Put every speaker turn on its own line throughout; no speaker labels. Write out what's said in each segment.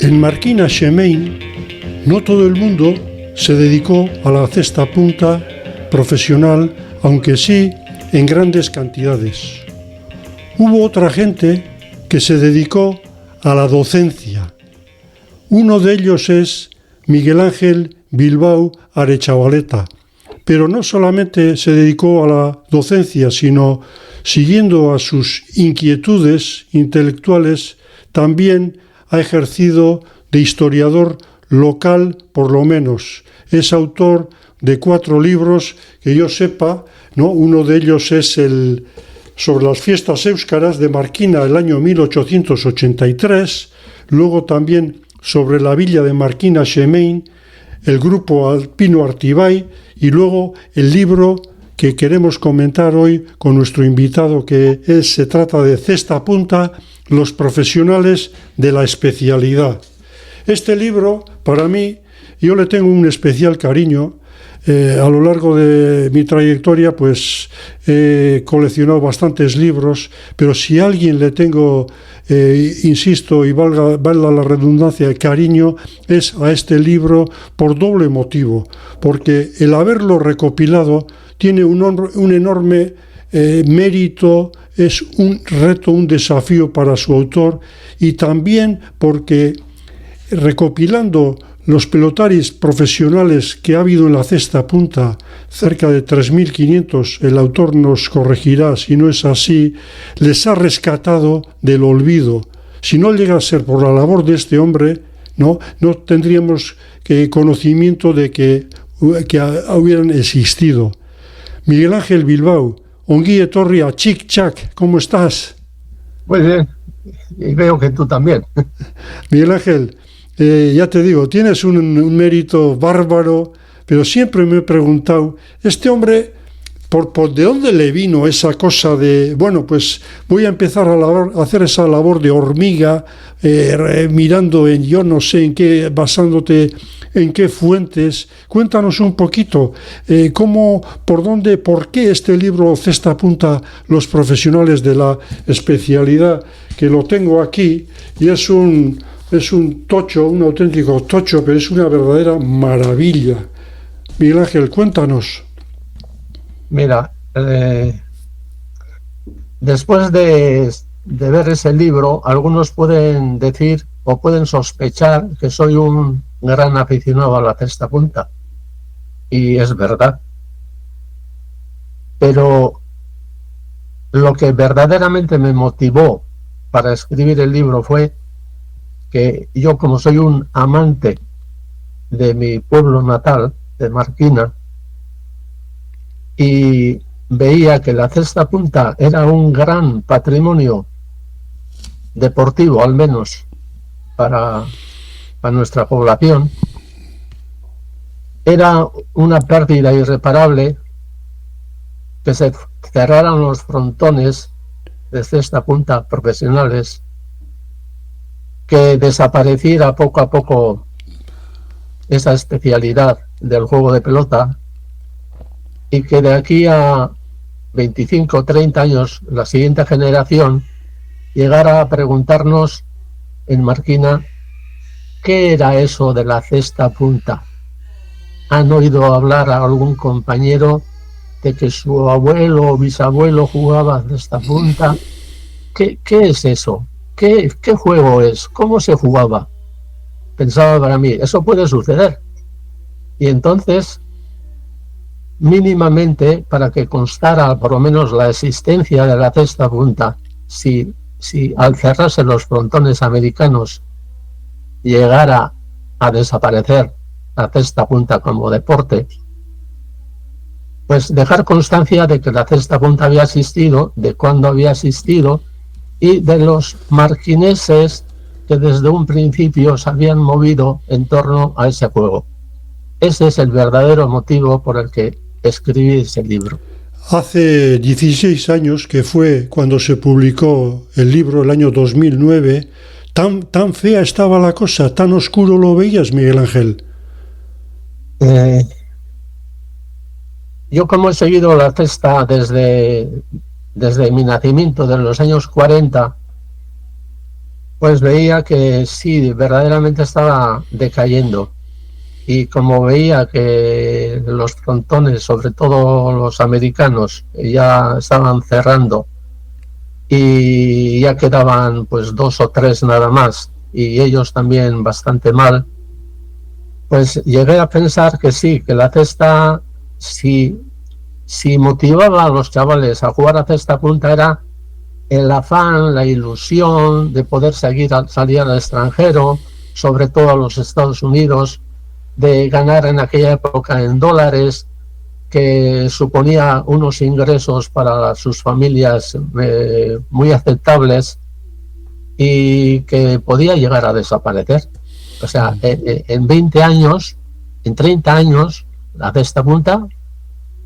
En Marquina Xemein, no todo el mundo se dedicó a la cesta punta profesional, aunque sí en grandes cantidades. Hubo otra gente que se dedicó a la docencia. Uno de ellos es Miguel Ángel Bilbao Arechavaleta, pero no solamente se dedicó a la docencia, sino siguiendo a sus inquietudes intelectuales, también ha ejercido de historiador local, por lo menos. Es autor de 4 libros que yo sepa, ¿no? Uno de ellos es el sobre las fiestas éuskaras de Marquina, el año 1883, luego también sobre la villa de Marquina Xemein, el grupo alpino Artibay, y luego el libro que queremos comentar hoy con nuestro invitado, se trata de Cesta Punta, los profesionales de la especialidad. Este libro, para mí, yo le tengo un especial cariño. A lo largo de mi trayectoria, pues he coleccionado bastantes libros, pero si a alguien le tengo, insisto, y valga la redundancia, cariño, es a este libro por doble motivo, porque el haberlo recopilado tiene un enorme mérito, es un reto, un desafío para su autor, y también porque recopilando los pelotaris profesionales que ha habido en la cesta punta, cerca de 3.500, el autor nos corregirá si no es así, les ha rescatado del olvido. Si no llega a ser por la labor de este hombre, no tendríamos conocimiento de que hubieran existido. Miguel Ángel Bilbao, ongi etorri a Chic Chac, ¿cómo estás?
Muy bien, y veo que tú también.
Miguel Ángel, ya te digo, tienes un mérito bárbaro, pero siempre me he preguntado, este hombre, ¿de dónde le vino esa cosa de, bueno, pues voy a empezar a hacer esa labor de hormiga, mirando en yo no sé en qué, basándote en qué fuentes? Cuéntanos un poquito, por qué este libro Cesta Punta, los profesionales de la especialidad, que lo tengo aquí, y es un tocho, un auténtico tocho, pero es una verdadera maravilla. Miguel Ángel, cuéntanos.
Mira, después de ver ese libro, algunos pueden decir o pueden sospechar que soy un gran aficionado a la cesta punta. Y es verdad. Pero lo que verdaderamente me motivó para escribir el libro fue que yo, como soy un amante de mi pueblo natal, de Marquina, y veía que la cesta punta era un gran patrimonio deportivo, al menos para nuestra población, era una pérdida irreparable que se cerraran los frontones de cesta punta profesionales, que desapareciera poco a poco esa especialidad del juego de pelota, y que de aquí a 25 o 30 años la siguiente generación llegara a preguntarnos en Marquina qué era eso de la cesta punta. ¿Han oído hablar a algún compañero de que su abuelo o bisabuelo jugaba cesta punta? ¿Qué es eso? ¿Qué juego es? ¿Cómo se jugaba? Pensaba para mí, eso puede suceder. Y entonces, mínimamente, para que constara por lo menos la existencia de la cesta punta, si al cerrarse los frontones americanos llegara a desaparecer la cesta punta como deporte, pues dejar constancia de que la cesta punta había existido, de cuándo había existido, y de los marquineses que desde un principio se habían movido en torno a ese juego. Ese es el verdadero motivo por el que escribí ese libro.
Hace 16 años, que fue cuando se publicó el libro, el año 2009, tan fea estaba la cosa, tan oscuro lo veías, Miguel Ángel.
Yo, como he seguido la cesta desde mi nacimiento, de los años 40, pues veía que sí, verdaderamente estaba decayendo. Y como veía que los frontones, sobre todo los americanos, ya estaban cerrando y ya quedaban pues 2 o 3 nada más, y ellos también bastante mal, pues llegué a pensar que sí, que la cesta, si motivaba a los chavales a jugar a cesta punta, era el afán, la ilusión de poder salir al extranjero, sobre todo a los Estados Unidos, de ganar en aquella época en dólares, que suponía unos ingresos para sus familias muy aceptables y que podía llegar a desaparecer. O sea, en 20 años, en 30 años, la cesta punta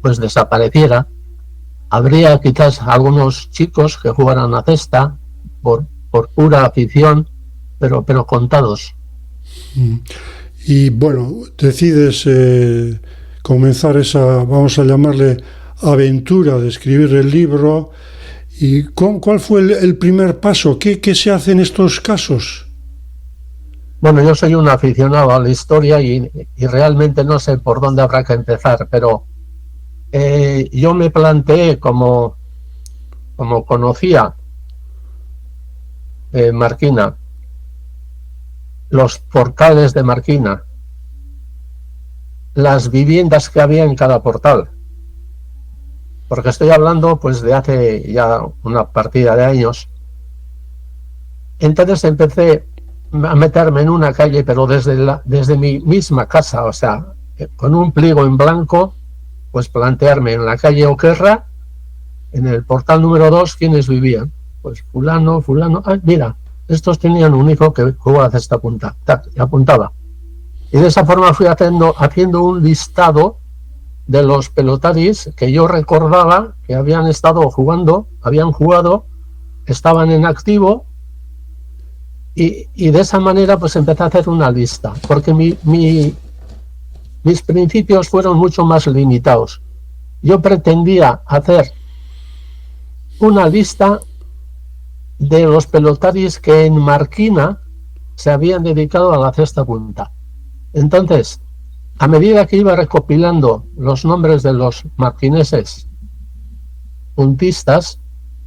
pues desapareciera. Habría quizás algunos chicos que jugaran a cesta por pura afición, pero contados.
Y bueno, decides comenzar esa, vamos a llamarle, aventura de escribir el libro. ¿Y cuál fue el primer paso? ¿Qué se hace en estos casos?
Bueno, yo soy un aficionado a la historia y realmente no sé por dónde habrá que empezar, pero yo me planteé, como conocía Marquina, los portales de Marquina, las viviendas que había en cada portal, porque estoy hablando pues de hace ya una partida de años. Entonces empecé a meterme en una calle, pero desde mi misma casa, o sea, con un pliego en blanco, pues plantearme en la calle Oquerra, en el portal número 2, quiénes vivían. Pues fulano, mira, estos tenían un hijo que jugaba a cesta punta, y apuntaba. Y de esa forma fui haciendo un listado de los pelotaris que yo recordaba que habían estado jugando, habían jugado, estaban en activo, y de esa manera pues empecé a hacer una lista, porque mis principios fueron mucho más limitados. Yo pretendía hacer una lista de los pelotaris que en Marquina se habían dedicado a la cesta punta. Entonces, a medida que iba recopilando los nombres de los marquineses puntistas,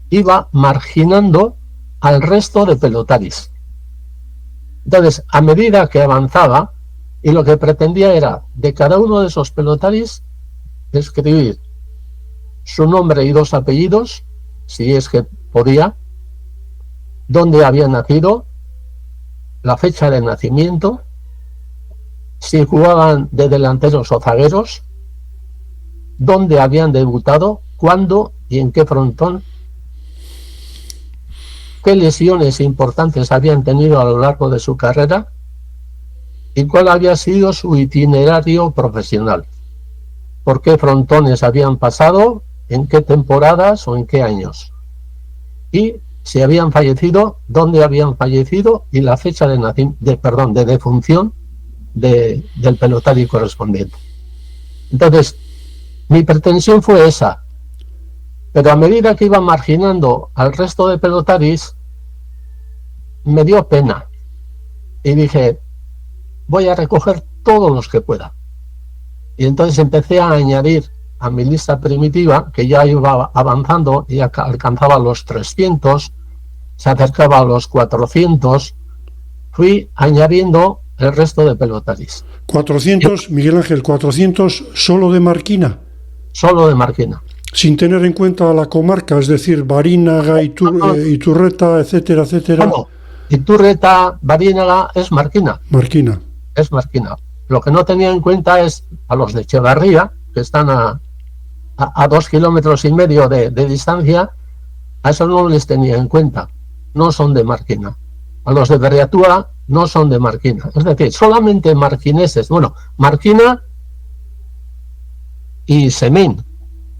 iba marginando al resto de pelotaris. Entonces, a medida que avanzaba, y lo que pretendía era, de cada uno de esos pelotaris, escribir su nombre y 2 apellidos, si es que podía, dónde había nacido, la fecha de nacimiento, si jugaban de delanteros o zagueros, dónde habían debutado, cuándo y en qué frontón, qué lesiones importantes habían tenido a lo largo de su carrera y cuál había sido su itinerario profesional, por qué frontones habían pasado, en qué temporadas o en qué años, y si habían fallecido, dónde habían fallecido y la fecha de defunción del pelotario correspondiente. Entonces, mi pretensión fue esa, pero a medida que iba marginando al resto de pelotaris, me dio pena y dije, voy a recoger todos los que pueda. Y entonces empecé a añadir a mi lista primitiva, que ya iba avanzando y alcanzaba los 300, se acercaba a los 400, fui añadiendo el resto de pelotaris.
400, Miguel Ángel, 400 solo de Marquina.
Solo de Marquina.
Sin tener en cuenta la comarca, es decir, Barinaga, Iturreta, etcétera, etcétera.
Bueno, Iturreta, Barinaga es Marquina.
Marquina.
Es Marquina. Lo que no tenía en cuenta es a los de Echevarría, que están a 2 kilómetros y medio de distancia, a eso no les tenía en cuenta. No son de Marquina. A los de Berriatúa no son de Marquina. Es decir, solamente marquineses. Bueno, Marquina y Semén.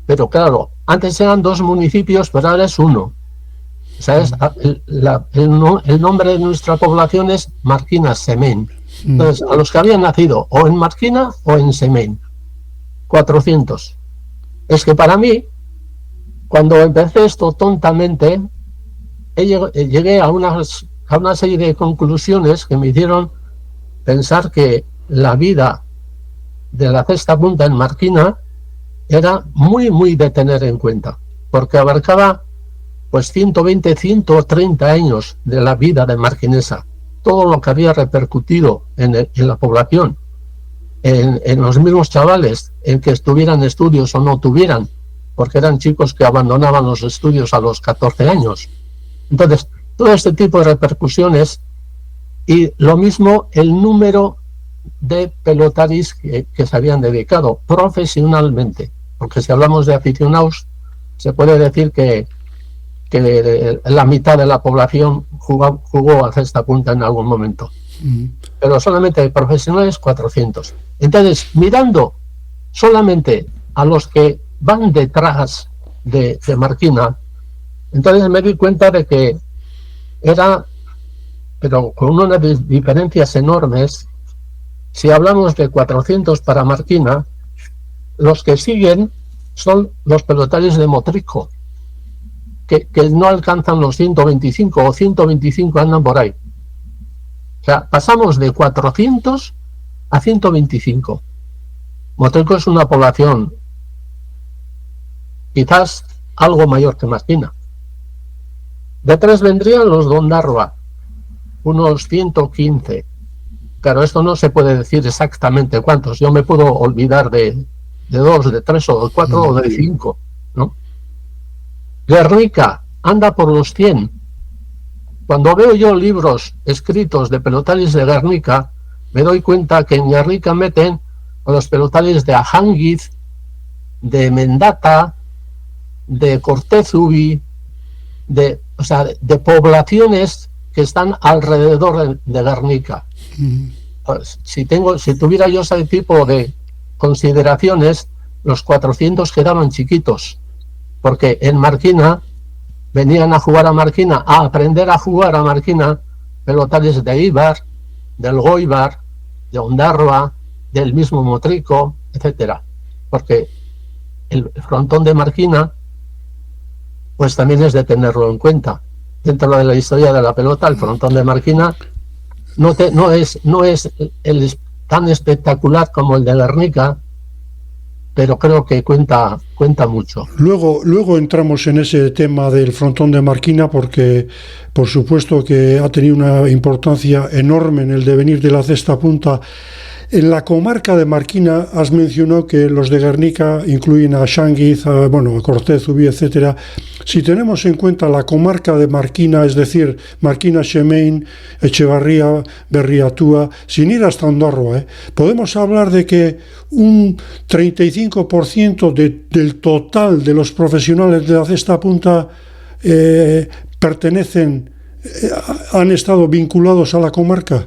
Pero claro, antes eran 2 municipios, pero ahora es 1. ¿Sabes? El nombre de nuestra población es Marquina Semén. Entonces, a los que habían nacido o en Marquina o en Semén, 400. Es que para mí, cuando empecé esto tontamente, llegué a unas a una serie de conclusiones que me hicieron pensar que la vida de la Cesta Punta en Marquina era muy de tener en cuenta, porque abarcaba pues 120, 130 años de la vida de marquinesa, todo lo que había repercutido en la población, en los mismos chavales, en que estuvieran estudios o no tuvieran, porque eran chicos que abandonaban los estudios a los 14 años. Entonces, todo este tipo de repercusiones, y lo mismo el número de pelotaris que se habían dedicado profesionalmente, porque si hablamos de aficionados, se puede decir que la mitad de la población jugó a cesta punta en algún momento. Pero solamente profesionales 400. Entonces, mirando solamente a los que van detrás de Marquina, entonces me di cuenta de que era, pero con unas diferencias enormes. Si hablamos de 400 para Marquina, los que siguen son los pelotarios de Motrico, que no alcanzan los 125 o 125 andan por ahí. O sea, pasamos de 400 a 125. Motrico es una población quizás algo mayor que Marquina. Detrás vendrían los de Ondarroa, unos 115. Claro, esto no se puede decir exactamente cuántos. Yo me puedo olvidar de 2, de 3 o de 4 o de 5, ¿no? Guernica anda por los 100. Cuando veo yo libros escritos de pelotaris de Guernica, me doy cuenta que en Guernica meten a los pelotaris de Ajánguiz, de Mendata, de Cortezubi, de poblaciones que están alrededor de Guernica. Si tuviera yo ese tipo de consideraciones, los 400 quedaban chiquitos, porque en Marquina venían a jugar a Marquina, a aprender a jugar a Marquina, pelotaris de Ibar, del Goibar, de Ondarroa, del mismo Motrico, etcétera, porque el frontón de Marquina pues también es de tenerlo en cuenta. Dentro de la historia de la pelota, el frontón de Marquina no es tan espectacular como el de Guernica, pero creo que cuenta mucho.
Luego entramos en ese tema del frontón de Marquina, porque por supuesto que ha tenido una importancia enorme en el devenir de la cesta punta. En la comarca de Marquina has mencionado que los de Guernica incluyen a Xánguiz, a Cortezubi, etcétera. Si tenemos en cuenta la comarca de Marquina, es decir, Marquina, Xemein, Echevarría, Berriatúa, sin ir hasta Ondarroa, podemos hablar de que un 35% del total de los profesionales de la cesta punta han estado vinculados a la comarca.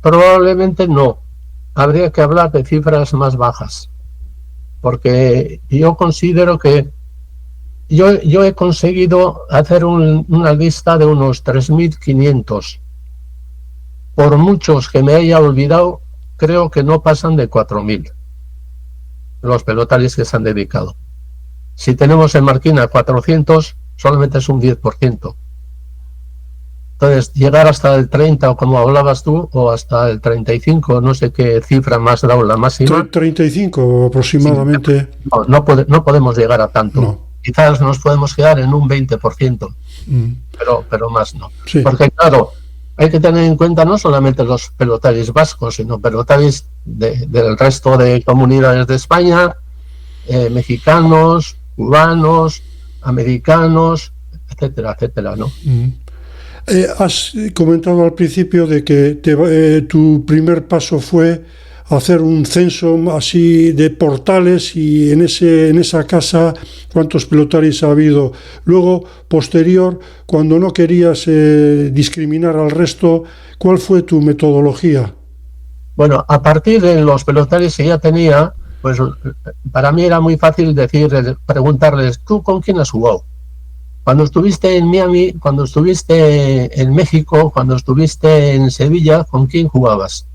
Probablemente no. Habría que hablar de cifras más bajas, porque yo considero que yo he conseguido hacer una lista de unos 3.500. Por muchos que me haya olvidado, creo que no pasan de 4.000 los pelotaris que se han dedicado. Si tenemos en Marquina 400, solamente es un 10%. Entonces, llegar hasta el 30, o como hablabas tú, o hasta el 35, no sé qué cifra más dado la máxima.
35 aproximadamente.
Sí, no podemos llegar a tanto.
No.
Quizás nos podemos quedar en un 20%, pero más no.
Sí.
Porque claro, hay que tener en cuenta no solamente los pelotaris vascos, sino pelotaris del resto de comunidades de España, mexicanos, cubanos, americanos, etcétera, etcétera, ¿no?
Has comentado al principio de que tu primer paso fue hacer un censo así de portales, y en esa casa cuántos pelotaris ha habido. Luego, posterior, cuando no querías discriminar al resto, ¿cuál fue tu metodología?
Bueno, a partir de los pelotaris que ya tenía, pues para mí era muy fácil preguntarles, ¿tú con quién has jugado? Cuando estuviste en Miami, cuando estuviste en México, cuando estuviste en Sevilla, ¿con quién jugabas?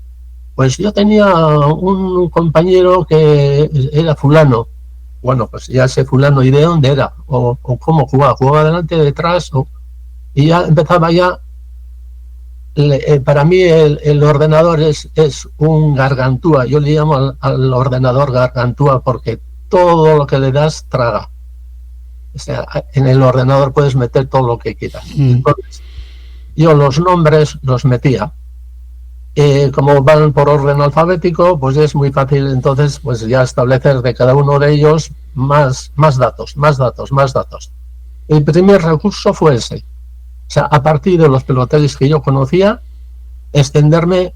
Pues yo tenía un compañero que era fulano. Bueno, pues ya sé fulano, ¿y de dónde era? O cómo jugaba. ¿Jugaba delante, detrás? y ya empezaba ya. Para mí el ordenador es un gargantúa. Yo le llamo al ordenador gargantúa porque todo lo que le das traga. O sea, en el ordenador puedes meter todo lo que quieras. Entonces, yo los nombres los metía. Como van por orden alfabético, pues es muy fácil entonces pues ya establecer de cada uno de ellos más datos. El primer recurso fue ese. O sea, a partir de los pelotaris que yo conocía, extenderme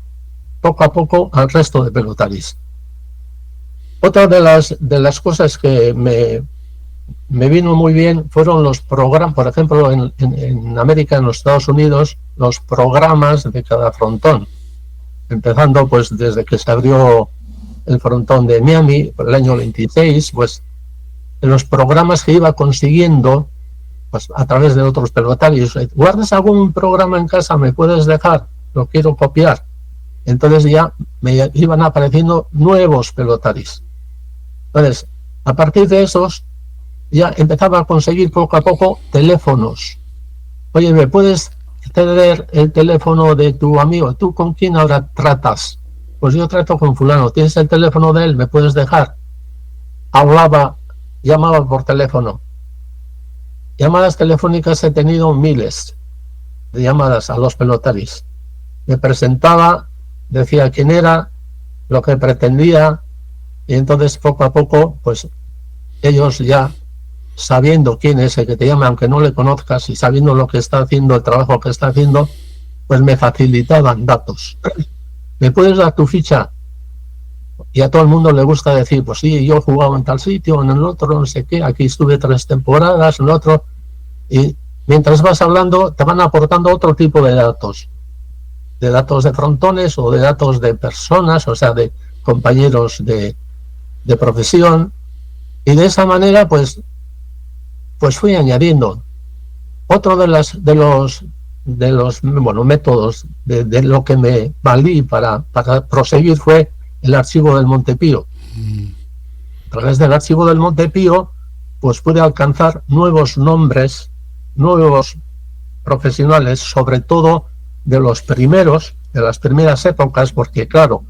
poco a poco al resto de pelotaris. Otra de las cosas que me vino muy bien fueron los programas, por ejemplo, en América, en los Estados Unidos, los programas de cada frontón. Empezando pues desde que se abrió el frontón de Miami, por el año 26, pues en los programas que iba consiguiendo, pues a través de otros pelotarios, ¿guardas algún programa en casa? ¿Me puedes dejar? Lo quiero copiar. Entonces ya me iban apareciendo nuevos pelotaris. Entonces, a partir de esos, ya empezaba a conseguir poco a poco teléfonos. Oye, ¿me puedes ceder el teléfono de tu amigo? ¿Tú con quién ahora tratas? Pues yo trato con fulano. ¿Tienes el teléfono de él? ¿Me puedes dejar? Hablaba, llamaba por teléfono. Llamadas telefónicas he tenido miles de llamadas a los pelotaris. Me presentaba, decía quién era, lo que pretendía, y entonces poco a poco, pues ellos ya sabiendo quién es el que te llama, aunque no le conozcas, y sabiendo lo que está haciendo, el trabajo que está haciendo, pues me facilitaban datos. ¿Me puedes dar tu ficha? Y a todo el mundo le gusta decir, pues sí, yo he jugado en tal sitio, en el otro, no sé qué, aquí estuve 3 temporadas, en el otro. Y mientras vas hablando, te van aportando otro tipo de datos de frontones o de datos de personas, o sea, de compañeros de profesión. Y de esa manera, pues fui añadiendo. Otro de los métodos de lo que me valí para proseguir fue el archivo del Montepío. A través del archivo del Montepío, pues pude alcanzar nuevos nombres, nuevos profesionales, sobre todo de los primeros, de las primeras épocas, porque claro,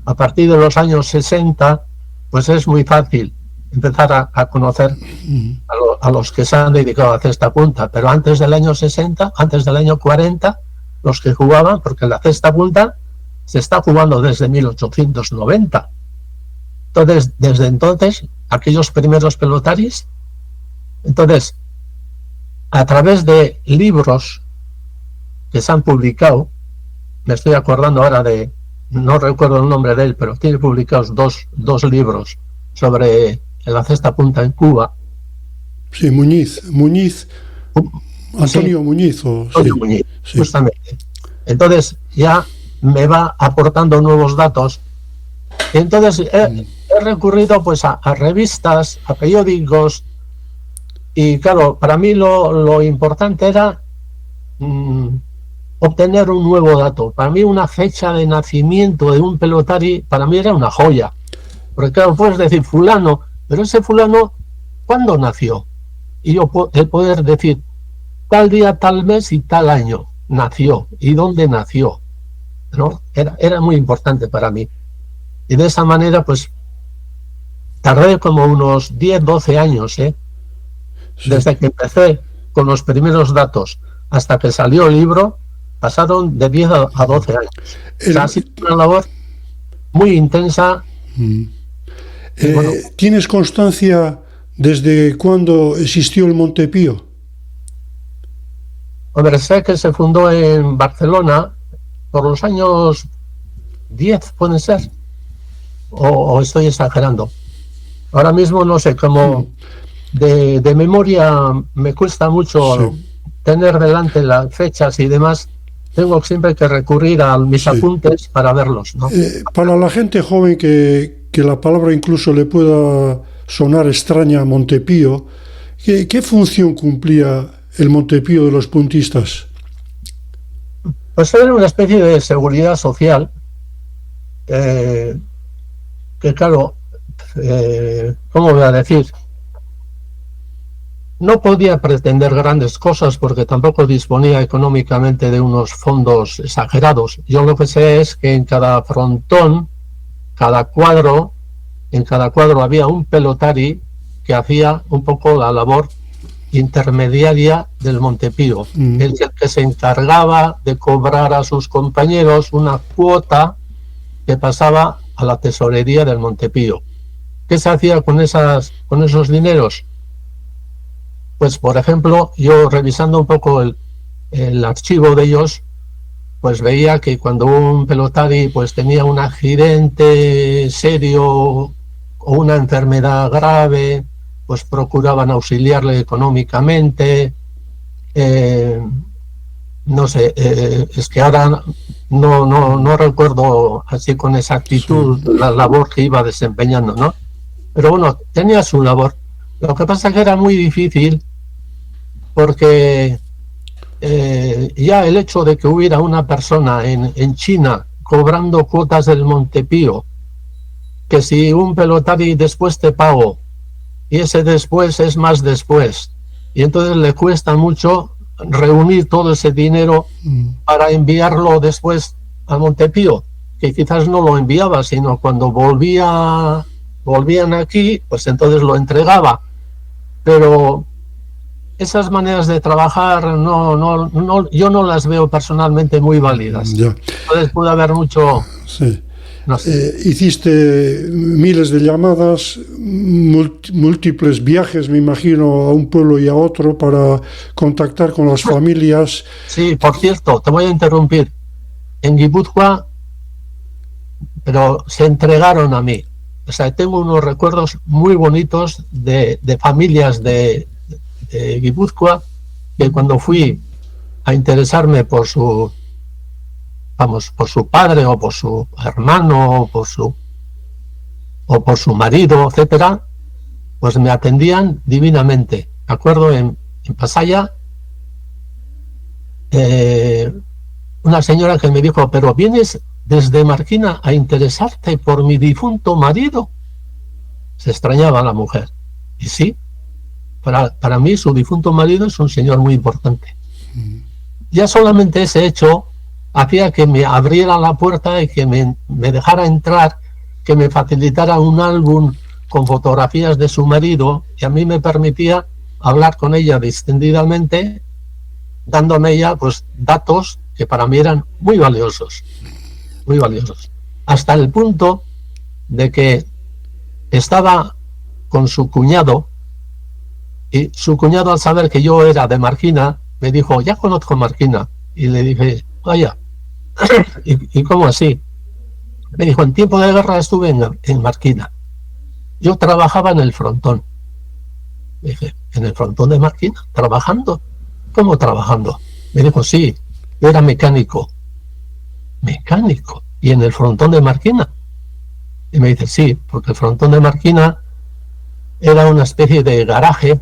a partir de los años 60, pues es muy fácil empezar a conocer a los que se han dedicado a cesta punta, pero antes del año 60, antes del año 40, los que jugaban, porque la cesta punta se está jugando desde 1890. Entonces, desde entonces, aquellos primeros pelotaris, entonces, a través de libros que se han publicado, me estoy acordando ahora no recuerdo el nombre de él, pero tiene publicados dos libros sobre la cesta punta en Cuba.
Sí, Muñiz, Antonio
sí,
Muñiz.
Antonio Muñiz,
sí.
Justamente. Entonces ya me va aportando nuevos datos. Entonces he recurrido pues a revistas, a periódicos, y claro, para mí lo importante era obtener un nuevo dato. Para mí una fecha de nacimiento de un pelotari, para mí era una joya. Porque claro, puedes decir fulano, pero ese fulano, ¿cuándo nació? Y yo el poder decir tal día, tal mes y tal año nació, y dónde nació, ¿no? Era muy importante para mí. Y de esa manera, pues, tardé como unos 10, 12 años, ¿eh? Sí. Desde que empecé con los primeros datos hasta que salió el libro, pasaron de 10 a 12 años. O sea, ha sido una labor muy intensa.
Bueno, ¿tienes constancia desde cuándo existió el Montepío?
Hombre, sé que se fundó en Barcelona por los años 10, pueden ser, o estoy exagerando. Ahora mismo no sé, como de memoria me cuesta mucho tener delante las fechas y demás. Tengo siempre que recurrir a mis apuntes para verlos, ¿no?
Para la gente joven que la palabra incluso le pueda sonar extraña, Montepío, ¿qué función cumplía el Montepío de los puntistas?
Pues era una especie de seguridad social que claro, ¿cómo voy a decir? no podía pretender grandes cosas porque tampoco disponía económicamente de unos fondos exagerados. Yo lo que sé es que en cada frontón, en cada cuadro había un pelotari que hacía un poco la labor intermediaria del Montepío, el que se encargaba de cobrar a sus compañeros una cuota que pasaba a la tesorería del Montepío. ¿Qué se hacía con esos dineros? Pues, por ejemplo, yo revisando un poco el archivo de ellos, pues veía que cuando un pelotari pues tenía un accidente serio o una enfermedad grave, pues procuraban auxiliarle económicamente. No sé, es que ahora no recuerdo así con exactitud la labor que iba desempeñando, ¿no? Pero bueno, tenía su labor. Lo que pasa es que era muy difícil porque ya el hecho de que hubiera una persona en China cobrando cuotas del Montepío, que si un pelotari después te pago, y ese después es más después, y entonces le cuesta mucho reunir todo ese dinero para enviarlo después a Montepío, que quizás no lo enviaba, sino cuando volvían aquí, pues entonces lo entregaba. Pero esas maneras de trabajar yo no las veo personalmente muy válidas.
Ya.
Entonces puede haber mucho...
Sí.
No sé.
Hiciste miles de llamadas, múltiples viajes, me imagino, a un pueblo y a otro para contactar con las familias.
Sí, por cierto, te voy a interrumpir. En Guipúzcoa, pero se entregaron a mí. O sea, tengo unos recuerdos muy bonitos de familias de Guipúzcoa, que cuando fui a interesarme por su padre o por su hermano o por su marido, etcétera, pues me atendían divinamente. Me acuerdo en Pasaya, una señora que me dijo: pero vienes desde Marquina a interesarte por mi difunto marido. Se extrañaba la mujer. Y sí, para mí su difunto marido es un señor muy importante. Ya solamente ese hecho hacía que me abriera la puerta y que me dejara entrar, que me facilitara un álbum con fotografías de su marido, y a mí me permitía hablar con ella distendidamente, dándome ella pues datos que para mí eran muy valiosos, hasta el punto de que estaba con su cuñado, y su cuñado, al saber que yo era de Marquina, me dijo: ya conozco Marquina. Y le dije: vaya. ¿Y cómo así? Me dijo: en tiempo de guerra estuve en Marquina. Yo trabajaba en el frontón. Me dije: ¿en el frontón de Marquina? ¿Trabajando? ¿Cómo trabajando? Me dijo: sí, yo era mecánico. ¿Mecánico? ¿Y en el frontón de Marquina? Y me dice: sí, porque el frontón de Marquina era una especie de garaje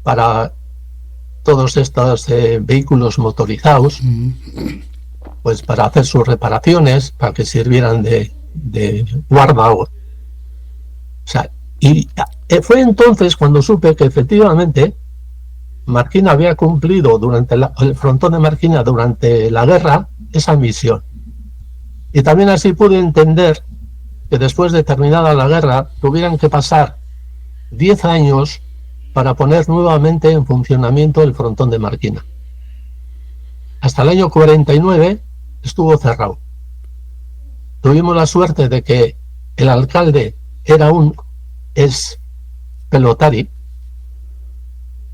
para todos estos vehículos motorizados, pues para hacer sus reparaciones, para que sirvieran de guarda. O sea, y fue entonces cuando supe que efectivamente Marquina había cumplido durante el frontón de Marquina durante la guerra esa misión. Y también así pude entender que después de terminada la guerra tuvieran que pasar 10 años para poner nuevamente en funcionamiento el frontón de Marquina. Hasta el año 49 estuvo cerrado. Tuvimos la suerte de que el alcalde era un ex pelotari,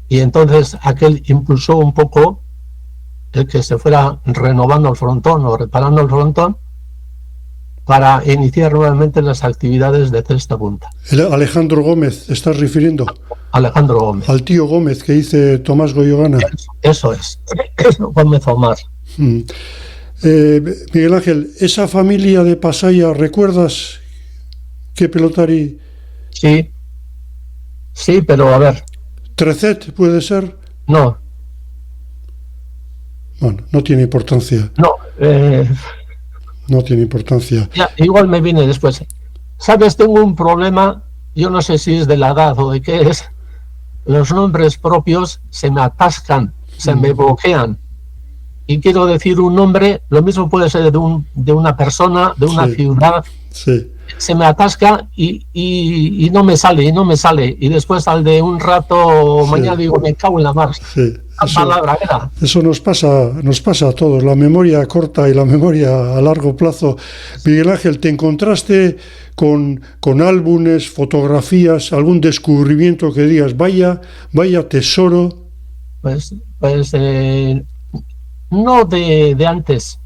y entonces aquel impulsó un poco el que se fuera renovando el frontón o reparando el frontón para iniciar nuevamente las actividades de Cesta Punta.
Alejandro Gómez, ¿te estás refiriendo?
Alejandro Gómez.
Al tío Gómez que dice Tomás Goyogana.
Eso es. Gómez Omar.
Miguel Ángel, esa familia de Pasaya, ¿recuerdas qué pelotari?
Sí, pero a ver.
¿Trecet puede ser?
No.
Bueno, no tiene importancia.
No.
No tiene importancia.
Ya, igual me viene después. ¿Sabes? Tengo un problema, yo no sé si es de la edad o de qué es, los nombres propios se me atascan, se me bloquean. Y quiero decir un nombre, lo mismo puede ser de una persona, de una ciudad.
Sí.
Se me atasca y no me sale. Y después al de un rato mañana digo, me cago en la mar.
Sí.
Palabra era.
Eso nos pasa a todos, la memoria corta y la memoria a largo plazo. Miguel Ángel, ¿te encontraste con álbumes, fotografías, algún descubrimiento que digas, vaya tesoro?
Pues no de antes,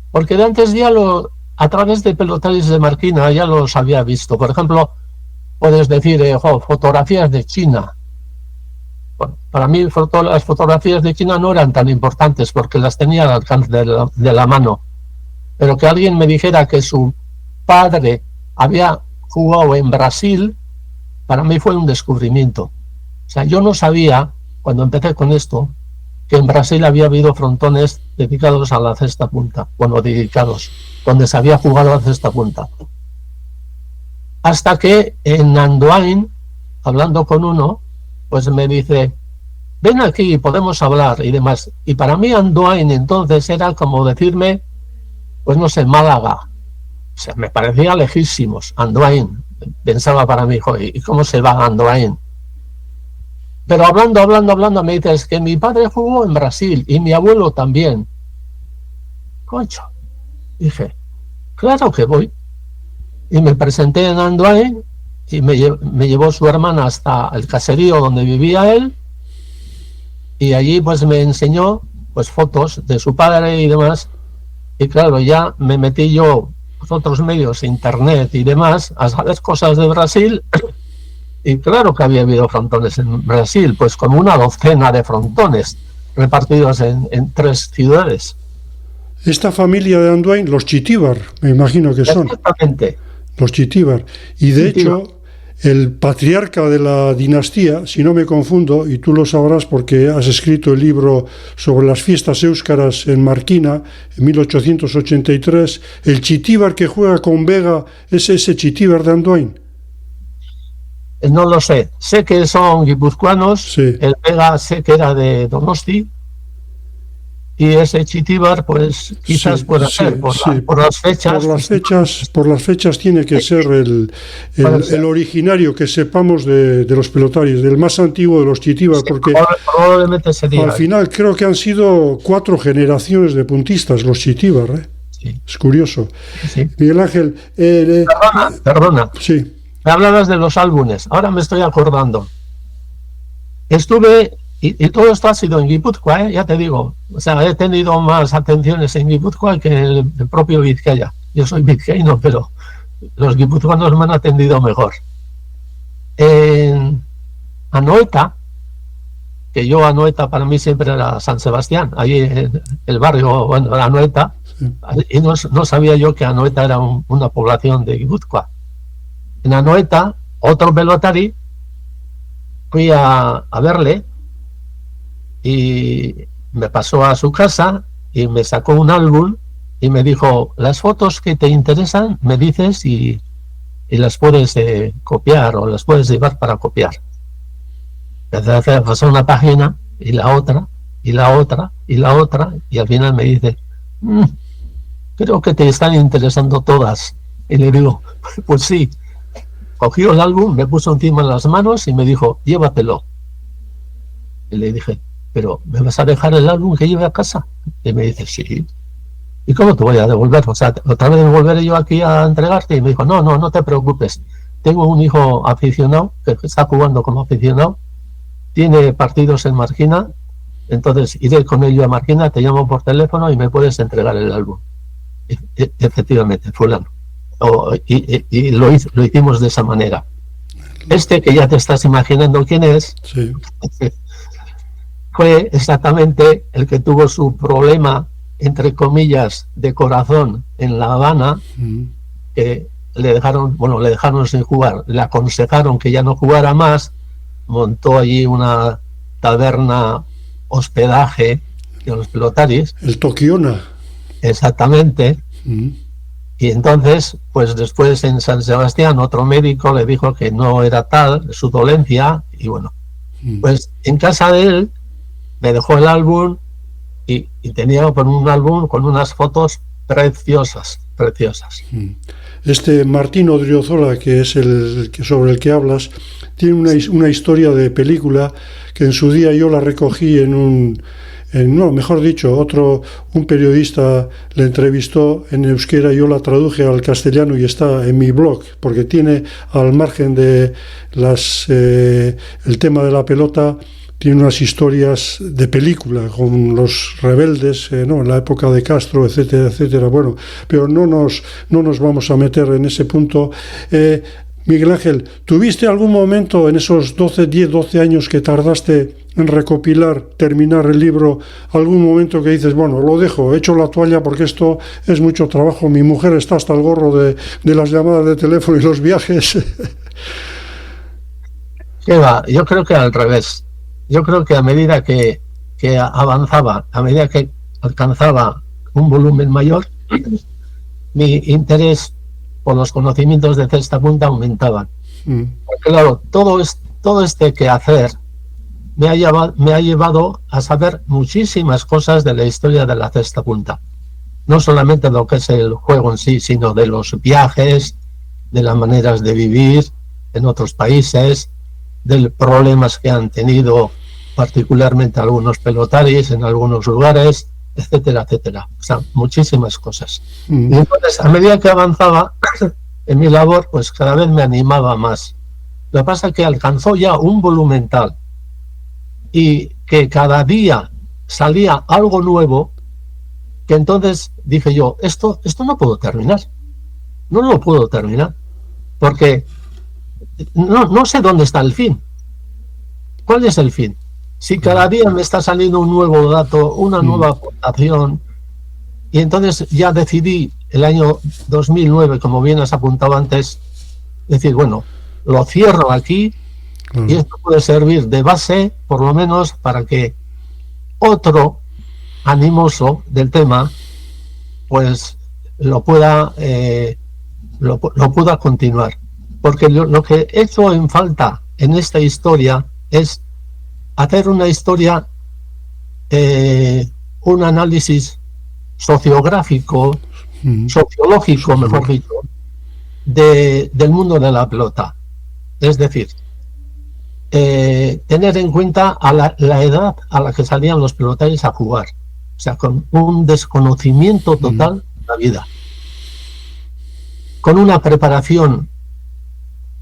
porque de antes ya a través de Pelotaris de Marquina ya los había visto. Por ejemplo, puedes decir fotografías de China. Bueno, para mí las fotografías de China no eran tan importantes porque las tenía al alcance de la mano. Pero que alguien me dijera que su padre había jugado en Brasil, para mí fue un descubrimiento. O sea, yo no sabía, cuando empecé con esto, que en Brasil había habido frontones dedicados a la cesta punta. Bueno, dedicados, donde se había jugado a la cesta punta. Hasta que en Andoain, hablando con uno, pues me dice, ven aquí, podemos hablar y demás. Y para mí Andoain entonces era como decirme, pues no sé, Málaga. O sea, me parecía lejísimos, Andoain. Pensaba para mí, joder, ¿y cómo se va a Andoain? Pero hablando, me dices que mi padre jugó en Brasil y mi abuelo también. Concho. Dije, claro que voy. Y me presenté en Andoain y me llevó su hermana hasta el caserío donde vivía él, y allí pues me enseñó pues fotos de su padre y demás. Y claro, ya me metí yo por otros medios, internet y demás, a saber cosas de Brasil. Y claro que había habido frontones en Brasil, pues como una docena de frontones repartidos en 3 ciudades.
Esta familia de Andoain, los Chitíbar, me imagino que son.
Exactamente.
Los Chitíbar. Y de hecho, el patriarca de la dinastía, si no me confundo, y tú lo sabrás porque has escrito el libro sobre las fiestas éuskaras en Marquina, en 1883, el Chitíbar que juega con Vega, ¿es ese Chitíbar de Andoain?
No lo sé. Sé que son guipuzcoanos.
Sí.
El Vega sé que era de Donosti. Y ese Chitíbar, pues quizás pueda ser por las fechas.
Por las fechas tiene que ser el originario, que sepamos de los Pelotaris, del más antiguo de los Chitíbar, porque
probablemente sería.
Al final creo que han sido 4 generaciones de puntistas los Chitíbar, ¿eh? Sí. Es curioso.
Sí.
Miguel Ángel.
Perdona.
Sí.
Me hablabas de los álbumes. Ahora me estoy acordando. Estuve. Y todo esto ha sido en Guipúzcoa, ya te digo. O sea, he tenido más atenciones en Guipúzcoa que en el propio Vizcaya. Yo soy vizcaíno, pero los guipuzcoanos me han atendido mejor. En Anoeta, que yo Anoeta para mí siempre era San Sebastián, ahí en el barrio, bueno, Anoeta, sí. Y no sabía yo que Anoeta era una población de Guipúzcoa. En Anoeta, otro pelotari, fui a verle, y me pasó a su casa y me sacó un álbum y me dijo, las fotos que te interesan me dices y las puedes copiar o las puedes llevar para copiar. Pasó una página y la otra y la otra y la otra, y al final me dice, creo que te están interesando todas. Y le digo, pues sí. Cogió el álbum, me puso encima en las manos y me dijo, llévatelo. Y le dije, pero ¿me vas a dejar el álbum que lleve a casa? Y me dice, sí. ¿Y cómo te voy a devolver? O sea, otra vez volveré yo aquí a entregarte. Y me dijo, no te preocupes. Tengo un hijo aficionado que está jugando como aficionado. Tiene partidos en Marquina. Entonces iré con ello a Marquina, te llamo por teléfono y me puedes entregar el álbum. Y efectivamente, fulano. Y lo hicimos de esa manera. Este que ya te estás imaginando quién es,
sí.
Fue exactamente el que tuvo su problema, entre comillas, de corazón en La Habana, que le dejaron sin jugar, le aconsejaron que ya no jugara más, montó allí una taberna hospedaje de los Pelotaris.
El Tokiona.
Exactamente. Y entonces, pues después en San Sebastián otro médico le dijo que no era tal su dolencia, y bueno, Pues en casa de él me dejó el álbum y tenía por un álbum con unas fotos preciosas.
Este Martín Odriozola, que es el que sobre el que hablas, tiene una historia de película que en su día yo la recogí mejor dicho, un periodista le entrevistó en euskera, yo la traduje al castellano y está en mi blog, porque tiene, al margen de el tema de la pelota, tiene unas historias de película con los rebeldes, en la época de Castro, etcétera, etcétera. Bueno, pero no nos vamos a meter en ese punto. Miguel Ángel, ¿tuviste algún momento en esos 10, 12 años que tardaste en terminar el libro, algún momento que dices, bueno, lo dejo, echo la toalla porque esto es mucho trabajo, mi mujer está hasta el gorro de las llamadas de teléfono y los viajes?
¿Qué va? Yo creo que al revés. Yo creo que a medida que avanzaba, a medida que alcanzaba un volumen mayor, mi interés por los conocimientos de Cesta Punta aumentaban. Porque claro, todo este quehacer me ha llevado a saber muchísimas cosas de la historia de la Cesta Punta. No solamente lo que es el juego en sí, sino de los viajes, de las maneras de vivir en otros países, de los problemas que han tenido particularmente algunos pelotaris en algunos lugares, etcétera, etcétera. O sea, muchísimas cosas. Y entonces, a medida que avanzaba en mi labor, pues cada vez me animaba más. Lo que pasa es que alcanzó ya un volumen tal y que cada día salía algo nuevo, que entonces dije yo, esto no puedo terminar. No lo puedo terminar, porque no sé dónde está el fin. ¿Cuál es el fin? Si cada día me está saliendo un nuevo dato, una nueva aportación, y entonces ya decidí el año 2009, como bien has apuntado antes, decir, bueno, lo cierro aquí y esto puede servir de base, por lo menos, para que otro animoso del tema, pues lo pueda continuar. Porque lo que hizo en falta en esta historia es hacer una historia, un análisis sociológico, mejor dicho, del mundo de la pelota. Es decir, tener en cuenta a la edad a la que salían los pelotaris a jugar. O sea, con un desconocimiento total de la vida. Con una preparación,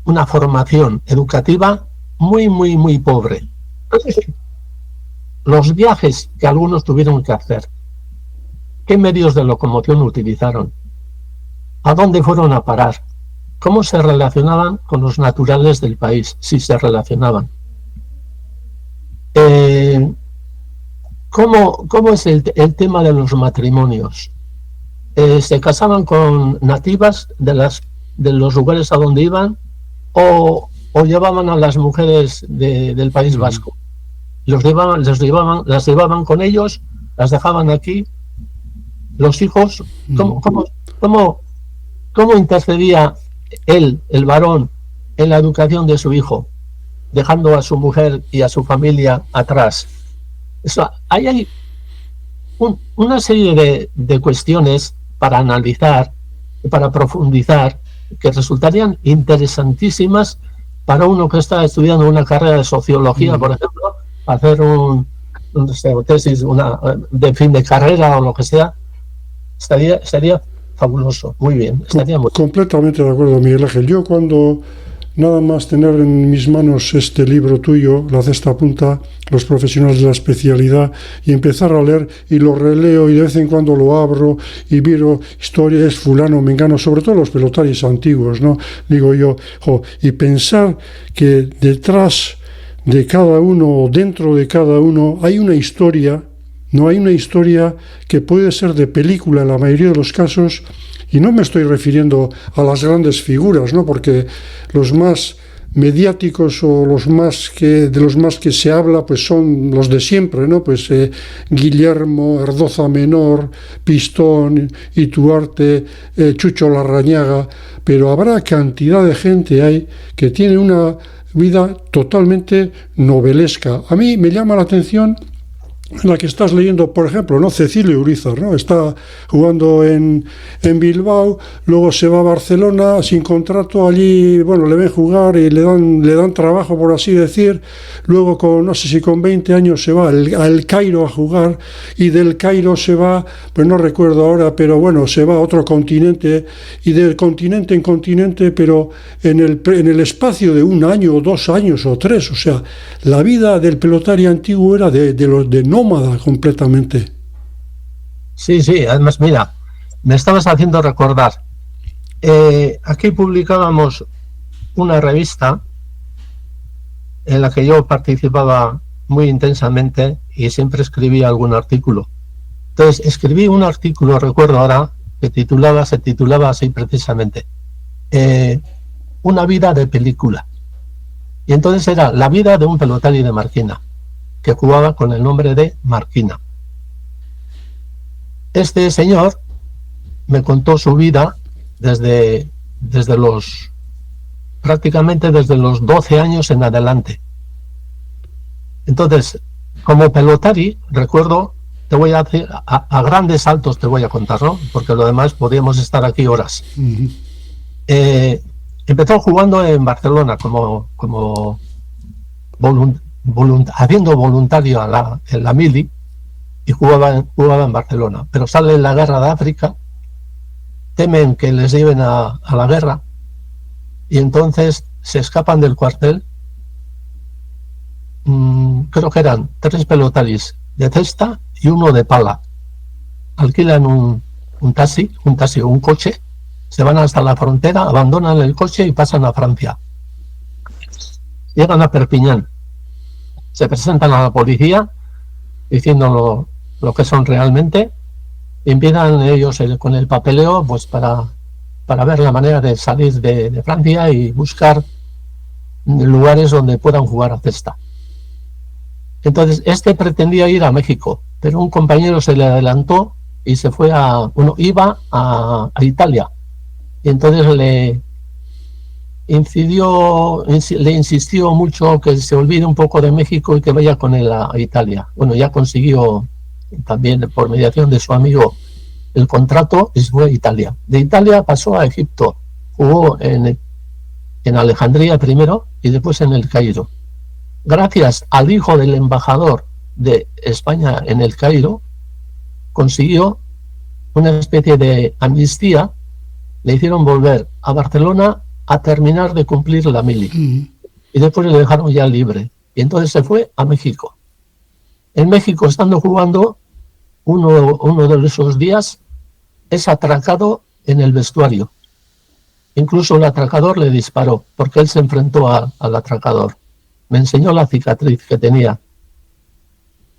una formación educativa muy, muy, muy pobre. Los viajes que algunos tuvieron que hacer, ¿qué medios de locomoción utilizaron? ¿A dónde fueron a parar? ¿Cómo se relacionaban con los naturales del país? Si se relacionaban. ¿Cómo es el tema de los matrimonios? ¿Se casaban con nativas de los lugares a donde iban o llevaban a las mujeres del País Vasco? Las llevaban con ellos, las dejaban aquí. Los hijos, ¿cómo intercedía él, el varón, en la educación de su hijo, dejando a su mujer y a su familia atrás? Ahí hay una serie de cuestiones para analizar, para profundizar, que resultarían interesantísimas para uno que está estudiando una carrera de sociología, por ejemplo, hacer un tesis de fin de carrera o lo que sea. Estaría fabuloso, muy bien.
Completamente de acuerdo, Miguel Ángel. Yo cuando nada más tener en mis manos este libro tuyo, La Cesta Punta, los profesionales de la especialidad, y empezar a leer y lo releo y de vez en cuando lo abro y miro historias, fulano, mengano, sobre todo los pelotaris antiguos, ¿no? Digo yo, y pensar que detrás de cada uno, dentro de cada uno, hay una historia, no hay una historia que puede ser de película en la mayoría de los casos, y no me estoy refiriendo a las grandes figuras, ¿no? Porque los más mediáticos o de los más que se habla, pues son los de siempre, ¿no? Pues Guillermo, Erdoza Menor, Pistón, Ituarte, Chucho Larrañaga, pero habrá cantidad de gente ahí que tiene vida totalmente novelesca. A mí me llama la atención la que estás leyendo, por ejemplo, ¿no? Cecilio Urizar, ¿no? Está jugando en Bilbao, luego se va a Barcelona sin contrato, allí, bueno, le ven jugar y le dan trabajo, por así decir, luego con, no sé si con 20 años se va al Cairo a jugar, y del Cairo se va, pues no recuerdo ahora, pero bueno, se va a otro continente, y del continente en continente, pero en el espacio de 1 año, o 2 años, o 3, o sea, la vida del pelotario antiguo era de nómada completamente.
Sí, sí, además, mira, me estabas haciendo recordar. Aquí publicábamos una revista en la que yo participaba muy intensamente y siempre escribía algún artículo. Entonces, escribí un artículo, recuerdo ahora, que se titulaba así precisamente, Una vida de película. Y entonces era la vida de un pelotari de Marquina, que jugaba con el nombre de Marquina. Este señor me contó su vida prácticamente desde los 12 años en adelante. Entonces, como pelotari, recuerdo, te voy a hacer a grandes saltos, te voy a contar, ¿no? Porque lo demás podríamos estar aquí horas.
Uh-huh.
Empezó jugando en Barcelona como haciendo voluntario en la mili, y jugaba en Barcelona. Pero sale la guerra de África, temen que les lleven a la guerra, y entonces se escapan del cuartel. Creo que eran 3 pelotaris de cesta y 1 de pala. Alquilan un taxi o un coche, se van hasta la frontera, abandonan el coche y pasan a Francia. Llegan a Perpiñán, se presentan a la policía diciendo lo que son realmente, y empiezan ellos con el papeleo, pues para ver la manera de salir de Francia y buscar lugares donde puedan jugar a cesta. Entonces, este pretendía ir a México, pero un compañero se le adelantó y se fue iba a Italia. Y entonces le insistió mucho que se olvide un poco de México y que vaya con él a Italia. Bueno, ya consiguió también por mediación de su amigo el contrato y se fue a Italia. De Italia pasó a Egipto, jugó en Alejandría primero y después en el Cairo. Gracias al hijo del embajador de España en el Cairo, consiguió una especie de amnistía, le hicieron volver a Barcelona a terminar de cumplir la mili. Y después le dejaron ya libre. Y entonces se fue a México. En México, estando jugando, uno de esos días es atracado en el vestuario. Incluso el atracador le disparó, porque él se enfrentó al atracador. Me enseñó la cicatriz que tenía.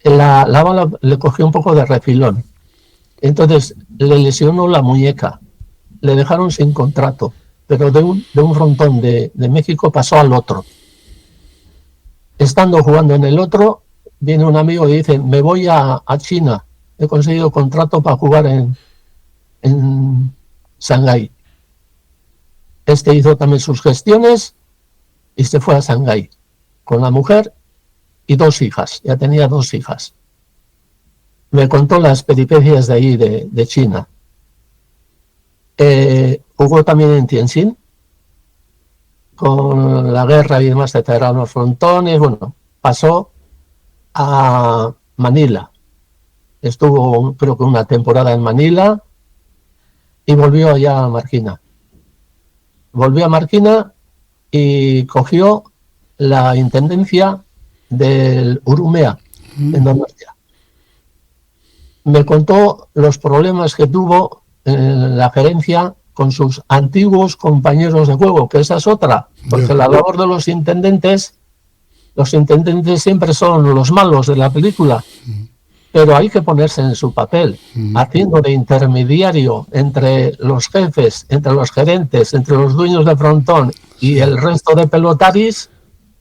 La bala le cogió un poco de refilón. Entonces le lesionó la muñeca. Le dejaron sin contrato, pero de un frontón de México pasó al otro. Estando jugando en el otro, viene un amigo y dice: me voy a China, he conseguido contrato para jugar en Shanghái. Este hizo también sus gestiones y se fue a Shanghái con la mujer y 2 hijas. Ya tenía 2 hijas. Me contó las peripecias de ahí, de China. Jugó también en Tianjin. Con la guerra y demás se cerraron los frontones. Bueno, pasó a Manila. Estuvo, creo que 1 temporada en Manila y volvió allá a Marquina. Volvió a Marquina y cogió la intendencia del Urumea, en Donostia. Me contó los problemas que tuvo en la gerencia con sus antiguos compañeros de juego, que esa es otra, porque la labor de los intendentes siempre son los malos de la película, pero hay que ponerse en su papel, haciendo de intermediario entre los jefes, entre los gerentes, entre los dueños de frontón y el resto de pelotaris,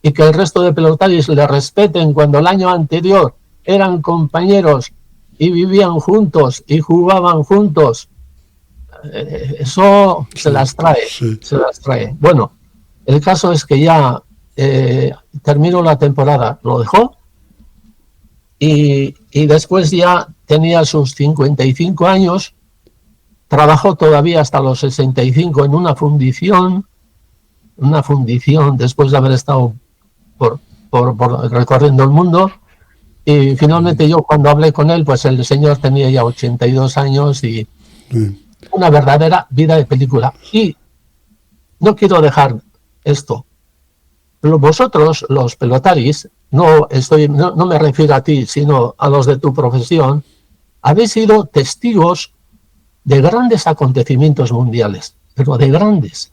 y que el resto de pelotaris le respeten cuando el año anterior eran compañeros y vivían juntos y jugaban juntos. Eso se las trae. Bueno, el caso es que ya terminó la temporada, lo dejó y después ya tenía sus 55 años, trabajó todavía hasta los 65 en una fundición después de haber estado por recorriendo el mundo. Y finalmente yo cuando hablé con él, pues el señor tenía ya 82 años y una verdadera vida de película. Y no quiero dejar esto. Vosotros, los pelotaris, no me refiero a ti, sino a los de tu profesión, habéis sido testigos de grandes acontecimientos mundiales, pero de grandes.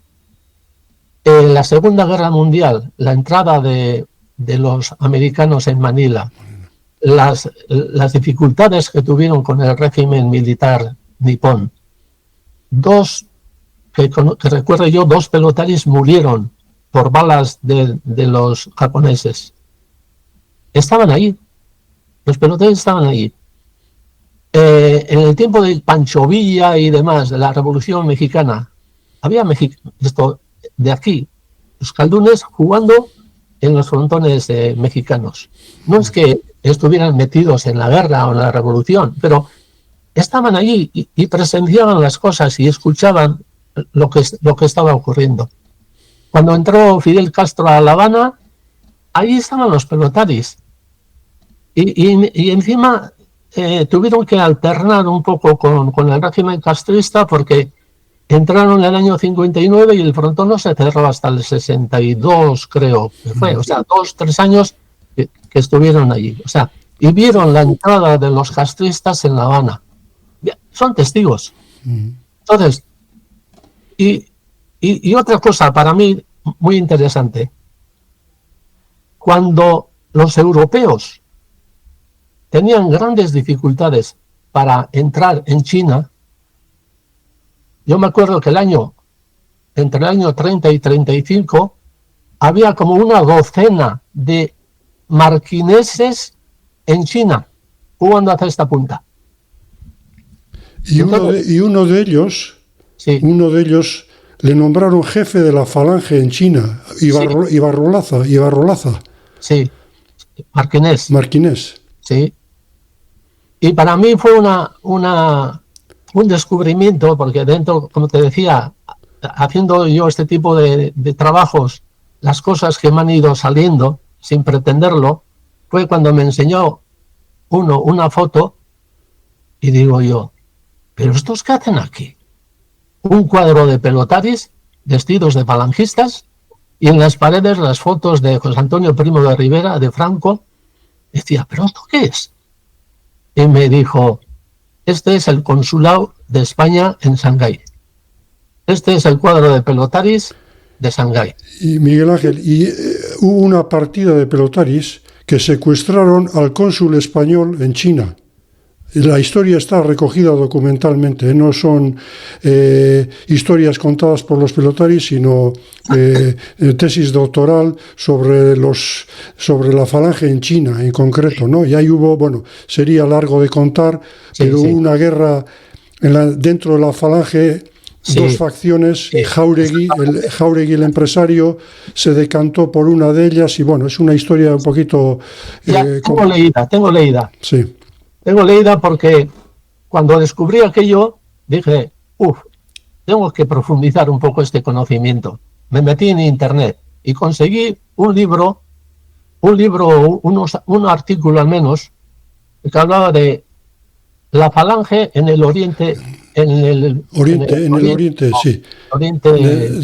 En la Segunda Guerra Mundial, la entrada de los americanos en Manila, las dificultades que tuvieron con el régimen militar nipón. Que recuerdo yo, 2 pelotaris murieron por balas de los japoneses. Estaban ahí. Los pelotaris estaban ahí. En el tiempo de Pancho Villa y demás, de la Revolución Mexicana, había esto de aquí, los caldunes jugando en los frontones mexicanos. No es que estuvieran metidos en la guerra o en la revolución, pero estaban allí y presenciaban las cosas y escuchaban lo que estaba ocurriendo. Cuando entró Fidel Castro a La Habana, ahí estaban los pelotaris. Y encima tuvieron que alternar un poco con el régimen castrista porque entraron en el año 59 y el frontón no se cerró hasta el 62, creo que fue. O sea, 2-3 años que estuvieron allí. O sea, y vieron la entrada de los castristas en La Habana. Son testigos. Entonces, y otra cosa para mí muy interesante. Cuando los europeos tenían grandes dificultades para entrar en China, yo me acuerdo que entre el año 30 y 35, había como una docena de marquineses en China jugando a cesta punta.
Y uno de ellos le nombraron jefe de la falange en China, Ibarrolaza.
Sí, Marquinés. Sí. Y para mí fue un descubrimiento, porque dentro, como te decía, haciendo yo este tipo de trabajos, las cosas que me han ido saliendo sin pretenderlo, fue cuando me enseñó una foto y digo yo, ¿pero estos qué hacen aquí? Un cuadro de pelotaris vestidos de falangistas y en las paredes las fotos de José Antonio Primo de Rivera, de Franco. Decía, ¿pero esto qué es? Y me dijo, este es el consulado de España en Shanghái. Este es el cuadro de pelotaris de Shanghái.
Y Miguel Ángel, hubo una partida de pelotaris que secuestraron al cónsul español en China. La historia está recogida documentalmente, no son historias contadas por los pelotaris, sino tesis doctoral sobre la falange en China en concreto, ¿no? Y ahí hubo, sería largo de contar, pero hubo una guerra dentro de la falange, dos facciones, Jáuregui, el empresario, se decantó por una de ellas y es una historia un poquito...
Tengo leída.
Sí.
Tengo leída porque cuando descubrí aquello dije, tengo que profundizar un poco este conocimiento. Me metí en internet y conseguí un artículo al menos, que hablaba de la falange en el Oriente. En el Oriente,
sí.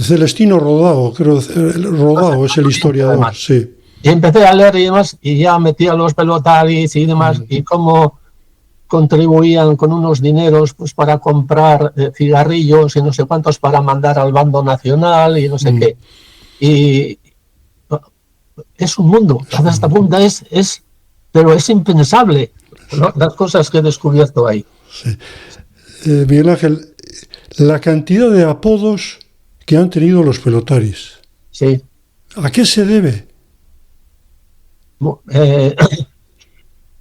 Celestino Rodao, creo, Rodao es el historiador, sí.
Y empecé a leer y demás, y ya metí a los pelotaris y demás, y cómo contribuían con unos dineros pues para comprar cigarrillos y no sé cuántos para mandar al bando nacional y no sé qué. Y es un mundo, hasta esta punta pero es impensable, ¿no? Las cosas que he descubierto ahí.
Sí. Miguel Ángel, la cantidad de apodos que han tenido los pelotaris.
Sí.
¿A qué se debe?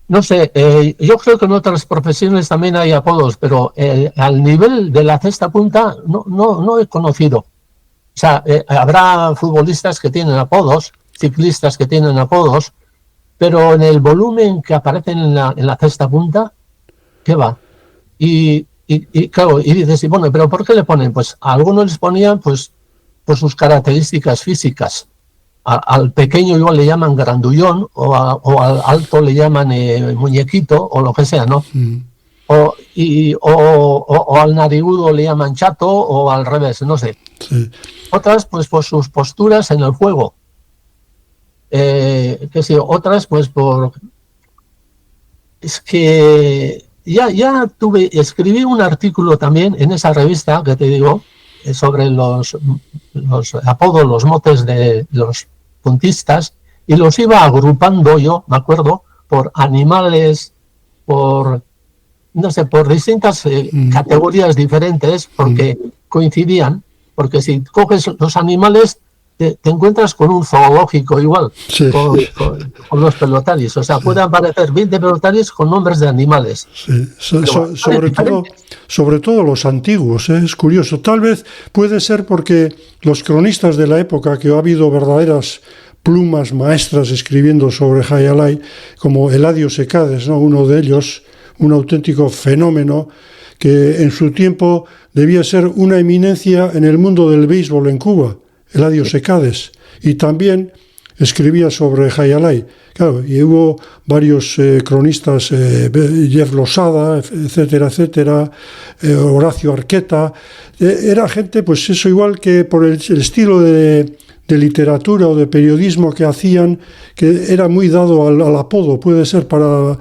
No sé, yo creo que en otras profesiones también hay apodos, pero al nivel de la cesta punta no he conocido. O sea, habrá futbolistas que tienen apodos. ciclistas que tienen apodos, pero en el volumen que aparecen en la cesta punta, ¿qué va? Y claro, y dices, y bueno, ¿pero por qué le ponen? Pues a algunos les ponían pues por sus características físicas. Al pequeño igual le llaman grandullón, o al alto le llaman muñequito, o lo que sea, ¿no? O al narigudo le llaman chato, o al revés, no sé.
Sí.
Otras, pues por sus posturas en el juego. Que sí, otras, pues por... Es que escribí un artículo también en esa revista que te digo, sobre los apodos, los motes de los puntistas, y los iba agrupando yo, me acuerdo, por animales, por, no sé, por distintas categorías diferentes, porque coincidían, porque si coges los animales, te encuentras con un zoológico igual,
Sí.
con los pelotaris. O sea, pueden aparecer 20 pelotaris con nombres de animales.
Sí. Sobre todo los antiguos, es curioso. Tal vez puede ser porque los cronistas de la época, que ha habido verdaderas plumas maestras escribiendo sobre Jai Alai, como Eladio Secades, ¿no? Uno de ellos, un auténtico fenómeno, que en su tiempo debía ser una eminencia en el mundo del béisbol en Cuba, Eladio Secades, y también escribía sobre Jai Alai. Claro, y hubo varios cronistas, Jeff Losada, etcétera, etcétera, Horacio Arqueta. Era gente, pues eso, igual que por el estilo de literatura o de periodismo que hacían, que era muy dado al apodo, puede ser para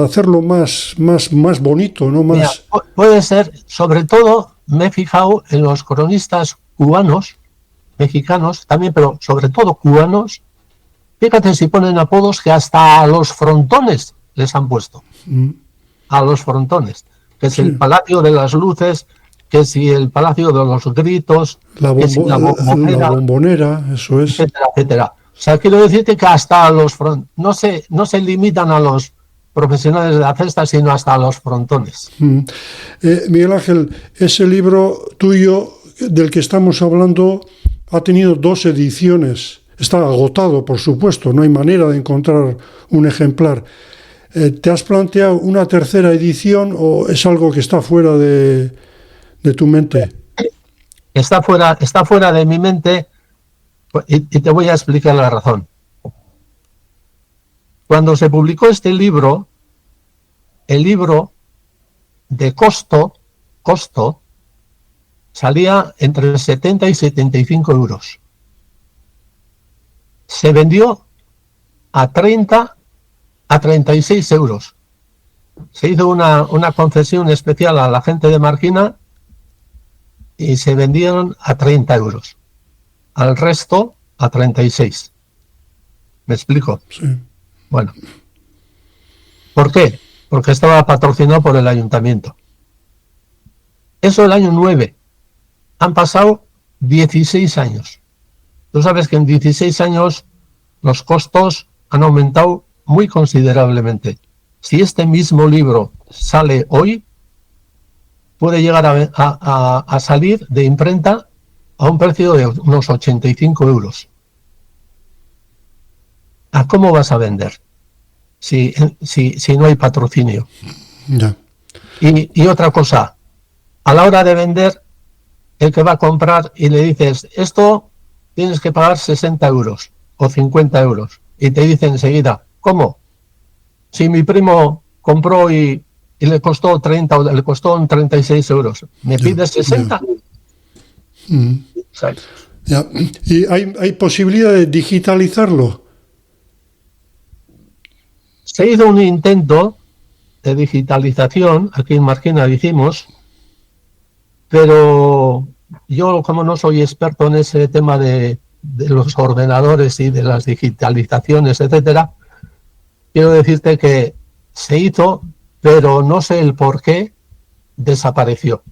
hacerlo más bonito, ¿no? Más...
Mira, puede ser, sobre todo me he fijado en los cronistas cubanos, mexicanos también, pero sobre todo cubanos. Fíjate si ponen apodos que hasta a los frontones les han puesto. A los frontones. Que es el Palacio de las Luces, que si el Palacio de los Gritos,
la Bombonera, eso es.
Etcétera, etcétera. O sea, quiero decirte que hasta a los frontones, no se limitan a los profesionales de la cesta, sino hasta a los frontones.
Miguel Ángel, ese libro tuyo del que estamos hablando ha tenido 2 ediciones. Está agotado, por supuesto, no hay manera de encontrar un ejemplar. ¿Te has planteado una tercera edición o es algo que está fuera de tu mente?
Está fuera de mi mente, y te voy a explicar la razón. Cuando se publicó este libro, el libro de costo salía entre 70 y 75 euros. Se vendió a 30 a 36 euros. Se hizo una concesión especial a la gente de Marquina y se vendieron a 30 euros. Al resto a 36. ¿Me explico?
Sí.
Bueno. ¿Por qué? Porque estaba patrocinado por el ayuntamiento. Eso el año 9. Han pasado 16 años. Tú sabes que en 16 años los costos han aumentado muy considerablemente. Si este mismo libro sale hoy, puede llegar a salir de imprenta a un precio de unos 85 euros. ¿A cómo vas a vender si no hay patrocinio?
Ya.
Y otra cosa, a la hora de vender, el que va a comprar y le dices, esto tienes que pagar 60 euros o 50 euros. Y te dice enseguida, ¿cómo? Si mi primo compró y le costó 30 o le costó 36 euros, ¿me pides 60?
Ya. ¿Y hay posibilidad de digitalizarlo?
Se hizo un intento de digitalización, aquí en Marquina hicimos, pero yo, como no soy experto en ese tema de los ordenadores y de las digitalizaciones, etcétera, quiero decirte que se hizo, pero no sé el por qué desapareció.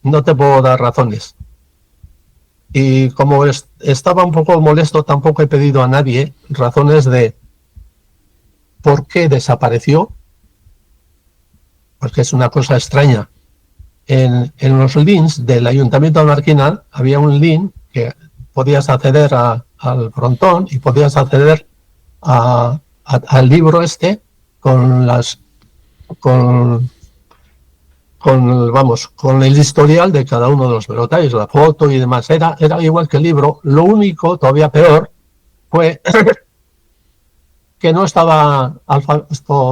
No te puedo dar razones. Y como estaba un poco molesto, tampoco he pedido a nadie razones de por qué desapareció, porque es una cosa extraña. En los links del Ayuntamiento de Marquina había un link que podías acceder a al frontón y podías acceder al libro este con con el historial de cada uno de los pelotarios, la foto y demás. Era igual que el libro. Lo único, todavía peor, fue que no estaba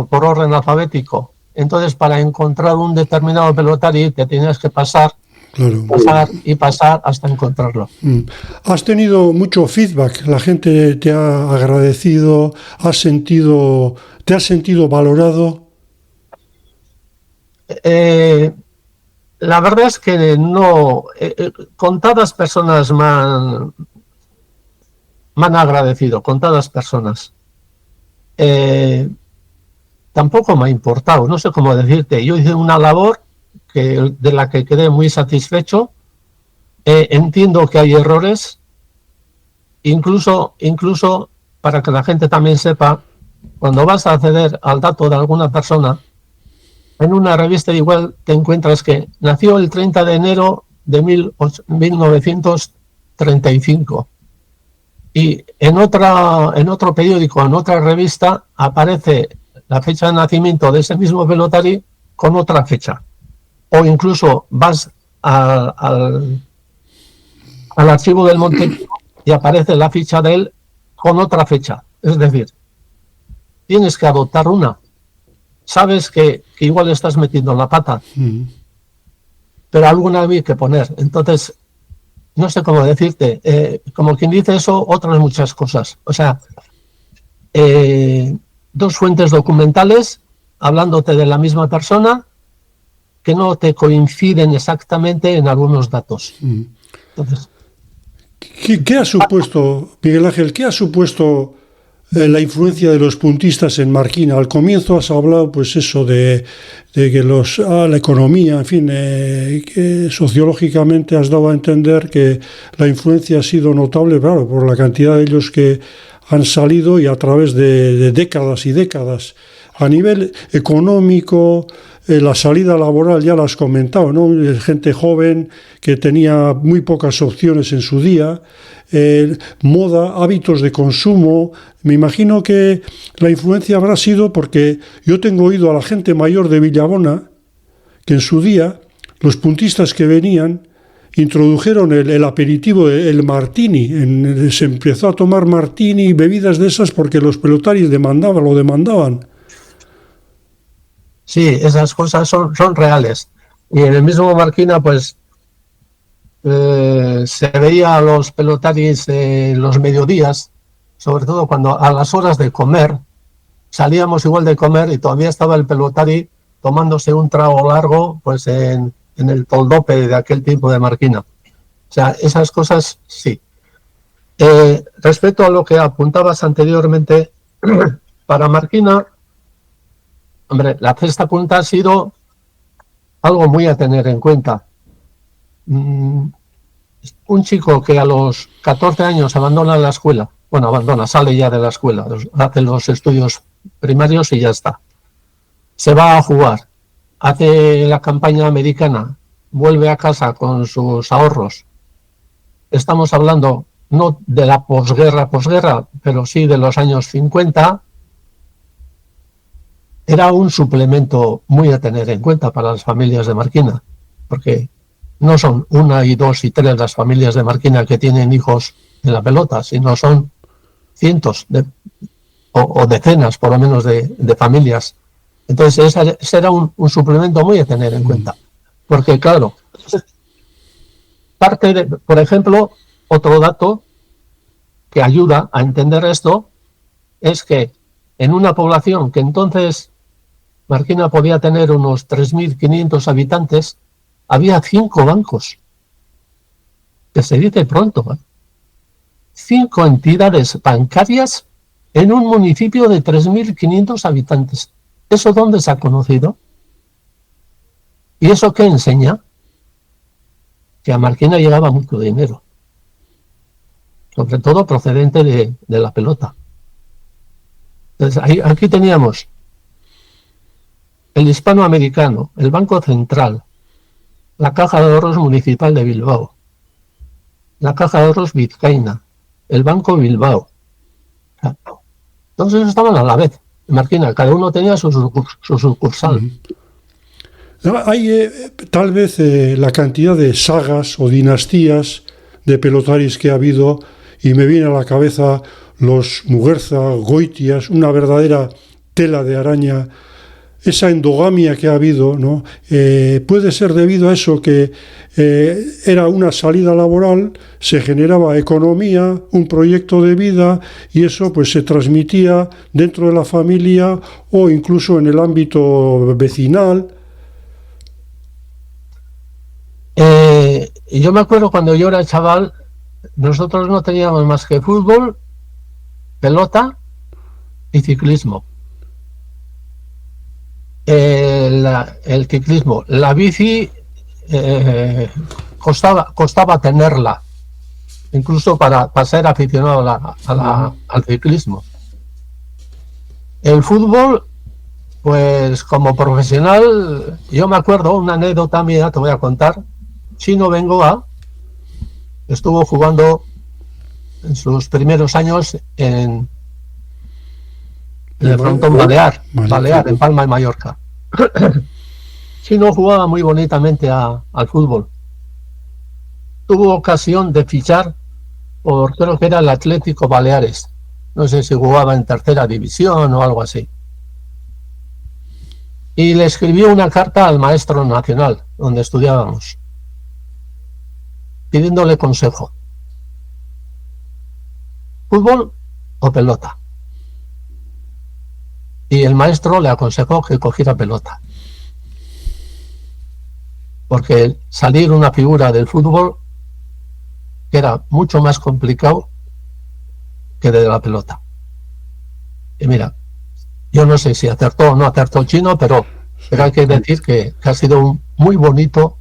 por orden alfabético. Entonces, para encontrar un determinado pelotari te tenías que pasar y pasar hasta encontrarlo.
¿Has tenido mucho feedback? ¿La gente te ha agradecido? ¿Te has sentido valorado?
La verdad es que no. Contadas personas me han agradecido, contadas personas. Tampoco me ha importado, no sé cómo decirte. Yo hice una labor de la que quedé muy satisfecho. Entiendo que hay errores, incluso para que la gente también sepa, cuando vas a acceder al dato de alguna persona, en una revista igual te encuentras que nació el 30 de enero de 1935 y en otro periódico, en otra revista, aparece la fecha de nacimiento de ese mismo pelotari con otra fecha. O incluso vas al archivo del Montevideo y aparece la ficha de él con otra fecha. Es decir, tienes que adoptar una. Sabes que igual estás metiendo la pata, pero alguna hay que poner. Entonces, no sé cómo decirte. Como quien dice eso, otras muchas cosas. O sea, dos fuentes documentales hablándote de la misma persona que no te coinciden exactamente en algunos datos. Entonces,
¿Qué ha supuesto, Miguel Ángel, qué ha supuesto la influencia de los puntistas en Marquina? Al comienzo has hablado, pues eso, de que la economía, en fin, que sociológicamente has dado a entender que la influencia ha sido notable, claro, por la cantidad de ellos que han salido y a través de décadas y décadas. A nivel económico, la salida laboral ya la has comentado, ¿no? Gente joven que tenía muy pocas opciones en su día, moda, hábitos de consumo. Me imagino que la influencia habrá sido porque yo tengo oído a la gente mayor de Villabona que en su día los puntistas que venían introdujeron el aperitivo, el martini. Se empezó a tomar martini y bebidas de esas porque los pelotaris lo demandaban.
Sí, esas cosas son reales. Y en el mismo Marquina, pues, se veía a los pelotaris los mediodías, sobre todo cuando a las horas de comer, salíamos igual de comer y todavía estaba el pelotari tomándose un trago largo, pues en el toldope de aquel tiempo de Marquina. O sea, esas cosas sí. Respecto a lo que apuntabas anteriormente, para Marquina, hombre, la cesta punta ha sido algo muy a tener en cuenta. Un chico que a los 14 años abandona la escuela, sale ya de la escuela, hace los estudios primarios y ya está. Se va a jugar, hace la campaña americana, vuelve a casa con sus ahorros. Estamos hablando no de la posguerra, pero sí de los años 50. Era un suplemento muy a tener en cuenta para las familias de Marquina, porque no son 1 y 2 y 3 las familias de Marquina que tienen hijos en la pelota, sino son cientos o decenas, por lo menos, de familias. Entonces, ese era un suplemento muy a tener en cuenta. Porque, claro, por ejemplo, otro dato que ayuda a entender esto es que en una población que entonces Marquina podía tener unos 3.500 habitantes, había 5 bancos. Que se dice pronto, ¿eh? 5 entidades bancarias en un municipio de 3.500 habitantes. ¿Eso dónde se ha conocido? ¿Y eso qué enseña? Que a Marquina llegaba mucho dinero, sobre todo procedente de la pelota. Entonces, aquí teníamos el hispanoamericano, el Banco Central, la Caja de Ahorros Municipal de Bilbao, la Caja de Ahorros Vizcaína, el Banco Bilbao. Entonces estaban a la vez, en Marquina, cada uno tenía su sucursal.
Hay tal vez la cantidad de sagas o dinastías de pelotaris que ha habido, y me viene a la cabeza los Muguerza, Goitias, una verdadera tela de araña. Esa endogamia que ha habido, ¿no? Puede ser debido a eso, que era una salida laboral, se generaba economía, un proyecto de vida, y eso pues se transmitía dentro de la familia o incluso en el ámbito vecinal.
Y yo me acuerdo cuando yo era chaval, nosotros no teníamos más que fútbol, pelota y ciclismo. El ciclismo, la bici costaba tenerla, incluso para ser aficionado al ciclismo. El fútbol, pues como profesional, yo me acuerdo una anécdota mía, te voy a contar. Chino Bengoa estuvo jugando en sus primeros años en el frontón Balear, en Palma de Mallorca. Chino jugaba muy bonitamente al fútbol. Tuvo ocasión de fichar por, creo que era el Atlético Baleares. No sé si jugaba en tercera división o algo así. Y le escribió una carta al maestro nacional, donde estudiábamos, pidiéndole consejo. ¿Fútbol o pelota? Y el maestro le aconsejó que cogiera pelota. Porque salir una figura del fútbol era mucho más complicado que de la pelota. Y mira, yo no sé si acertó o no acertó Chino, pero hay que decir que ha sido un muy bonito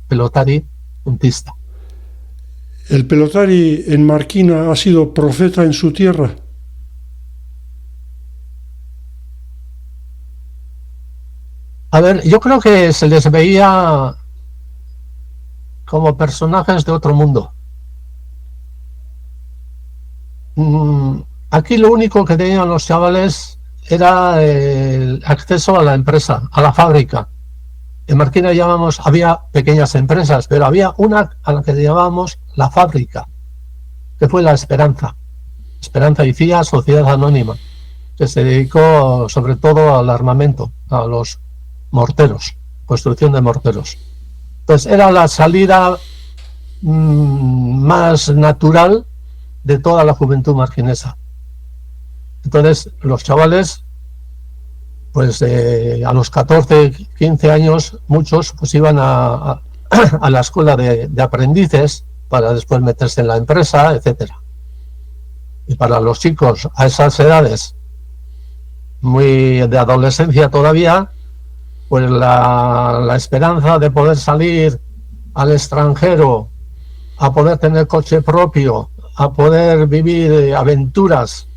pelotari puntista.
¿El pelotari en Marquina ha sido profeta en su tierra?
A ver, yo creo que se les veía como personajes de otro mundo. Aquí lo único que tenían los chavales era el acceso a la empresa, a la fábrica. En Marquina había pequeñas empresas, pero había una a la que llamábamos la fábrica, que fue la Esperanza y CIA, Sociedad Anónima, que se dedicó sobre todo al armamento, a los morteros, construcción de morteros. Entonces era la salida más natural de toda la juventud marquinesa. Entonces los chavales, pues a los 14, 15 años, muchos pues iban a la escuela de aprendices para después meterse en la empresa, etcétera. Y para los chicos a esas edades, muy de adolescencia todavía, pues la esperanza de poder salir al extranjero, a poder tener coche propio, a poder vivir aventuras,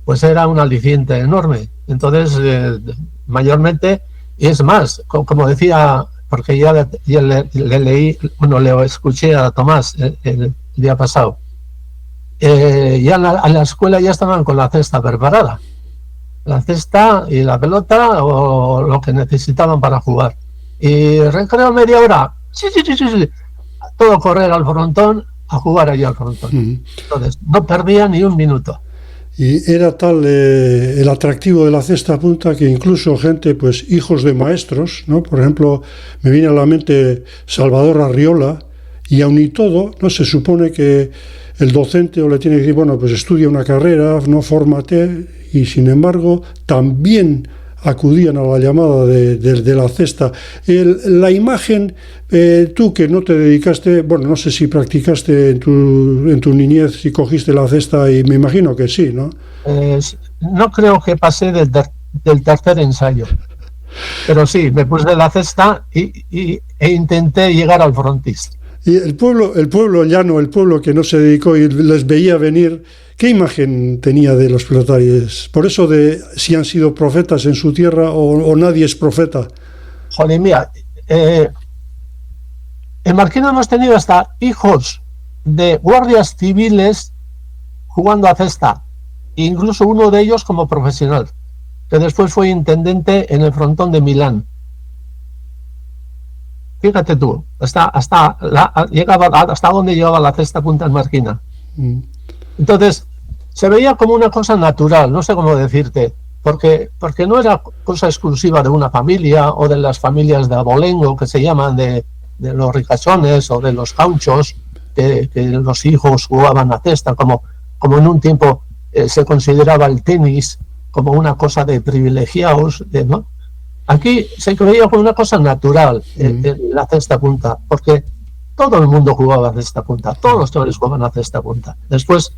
pues era un aliciente enorme. Entonces, mayormente, y es más, como decía, porque ya le leí, bueno, le escuché a Tomás el día pasado, ya a la escuela ya estaban con la cesta preparada. La cesta y la pelota o lo que necesitaban para jugar. Y recreo media hora, sí. Todo correr al frontón, a jugar allí al frontón. Entonces, no perdía ni un minuto.
Y era tal el atractivo de la cesta punta que incluso gente, pues hijos de maestros, ¿no? Por ejemplo, me viene a la mente Salvador Arriola, y aun y todo, no se supone que el docente o le tiene que decir, bueno, pues estudia una carrera, no fórmate, y sin embargo también acudían a la llamada de la cesta. La imagen, tú que no te dedicaste, bueno, no sé si practicaste en tu niñez, si cogiste la cesta, y me imagino que sí, ¿no?
No creo que pasé del tercer ensayo, pero sí, me puse la cesta e intenté llegar al frontis.
Y el pueblo llano, el pueblo que no se dedicó y les veía venir, ¿qué imagen tenía de los pelotarios? Por eso de si han sido profetas en su tierra o nadie es profeta.
Joder, mía, en Marquina hemos tenido hasta hijos de guardias civiles jugando a cesta, incluso uno de ellos como profesional, que después fue intendente en el Frontón de Milán. Fíjate tú, hasta donde llegaba la cesta punta en Marquina. Entonces, se veía como una cosa natural, no sé cómo decirte, porque no era cosa exclusiva de una familia o de las familias de abolengo, que se llaman de los ricachones o de los gauchos, que los hijos jugaban a cesta, como en un tiempo se consideraba el tenis como una cosa de privilegiados, ¿no? Aquí se veía como una cosa natural la cesta punta, porque todo el mundo jugaba a cesta punta, todos los chavales jugaban a cesta punta. Después,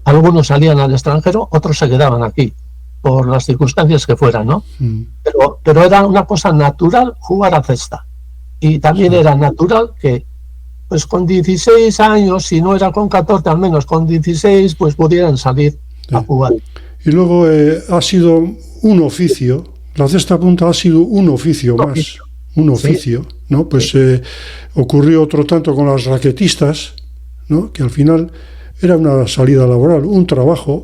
algunos salían al extranjero, otros se quedaban aquí, por las circunstancias que fueran, ¿no? Pero era una cosa natural jugar a cesta. Y también era natural que, pues con 16 años, si no era con 14, al menos con 16, pues pudieran salir a jugar.
Y luego ha sido un oficio. La cesta punta ha sido un oficio más, un oficio, ¿sí? ¿No? Pues ocurrió otro tanto con las raquetistas, ¿no? Que al final era una salida laboral, un trabajo.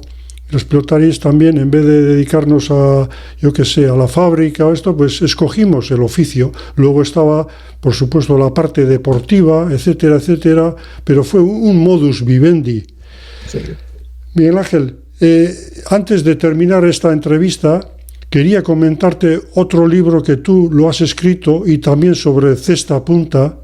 Los pelotaris también, en vez de dedicarnos a, yo qué sé, a la fábrica o esto, pues escogimos el oficio. Luego estaba, por supuesto, la parte deportiva, etcétera, etcétera, pero fue un modus vivendi. Sí. Miguel Ángel, antes de terminar esta entrevista, quería comentarte otro libro que tú lo has escrito y también sobre cesta punta,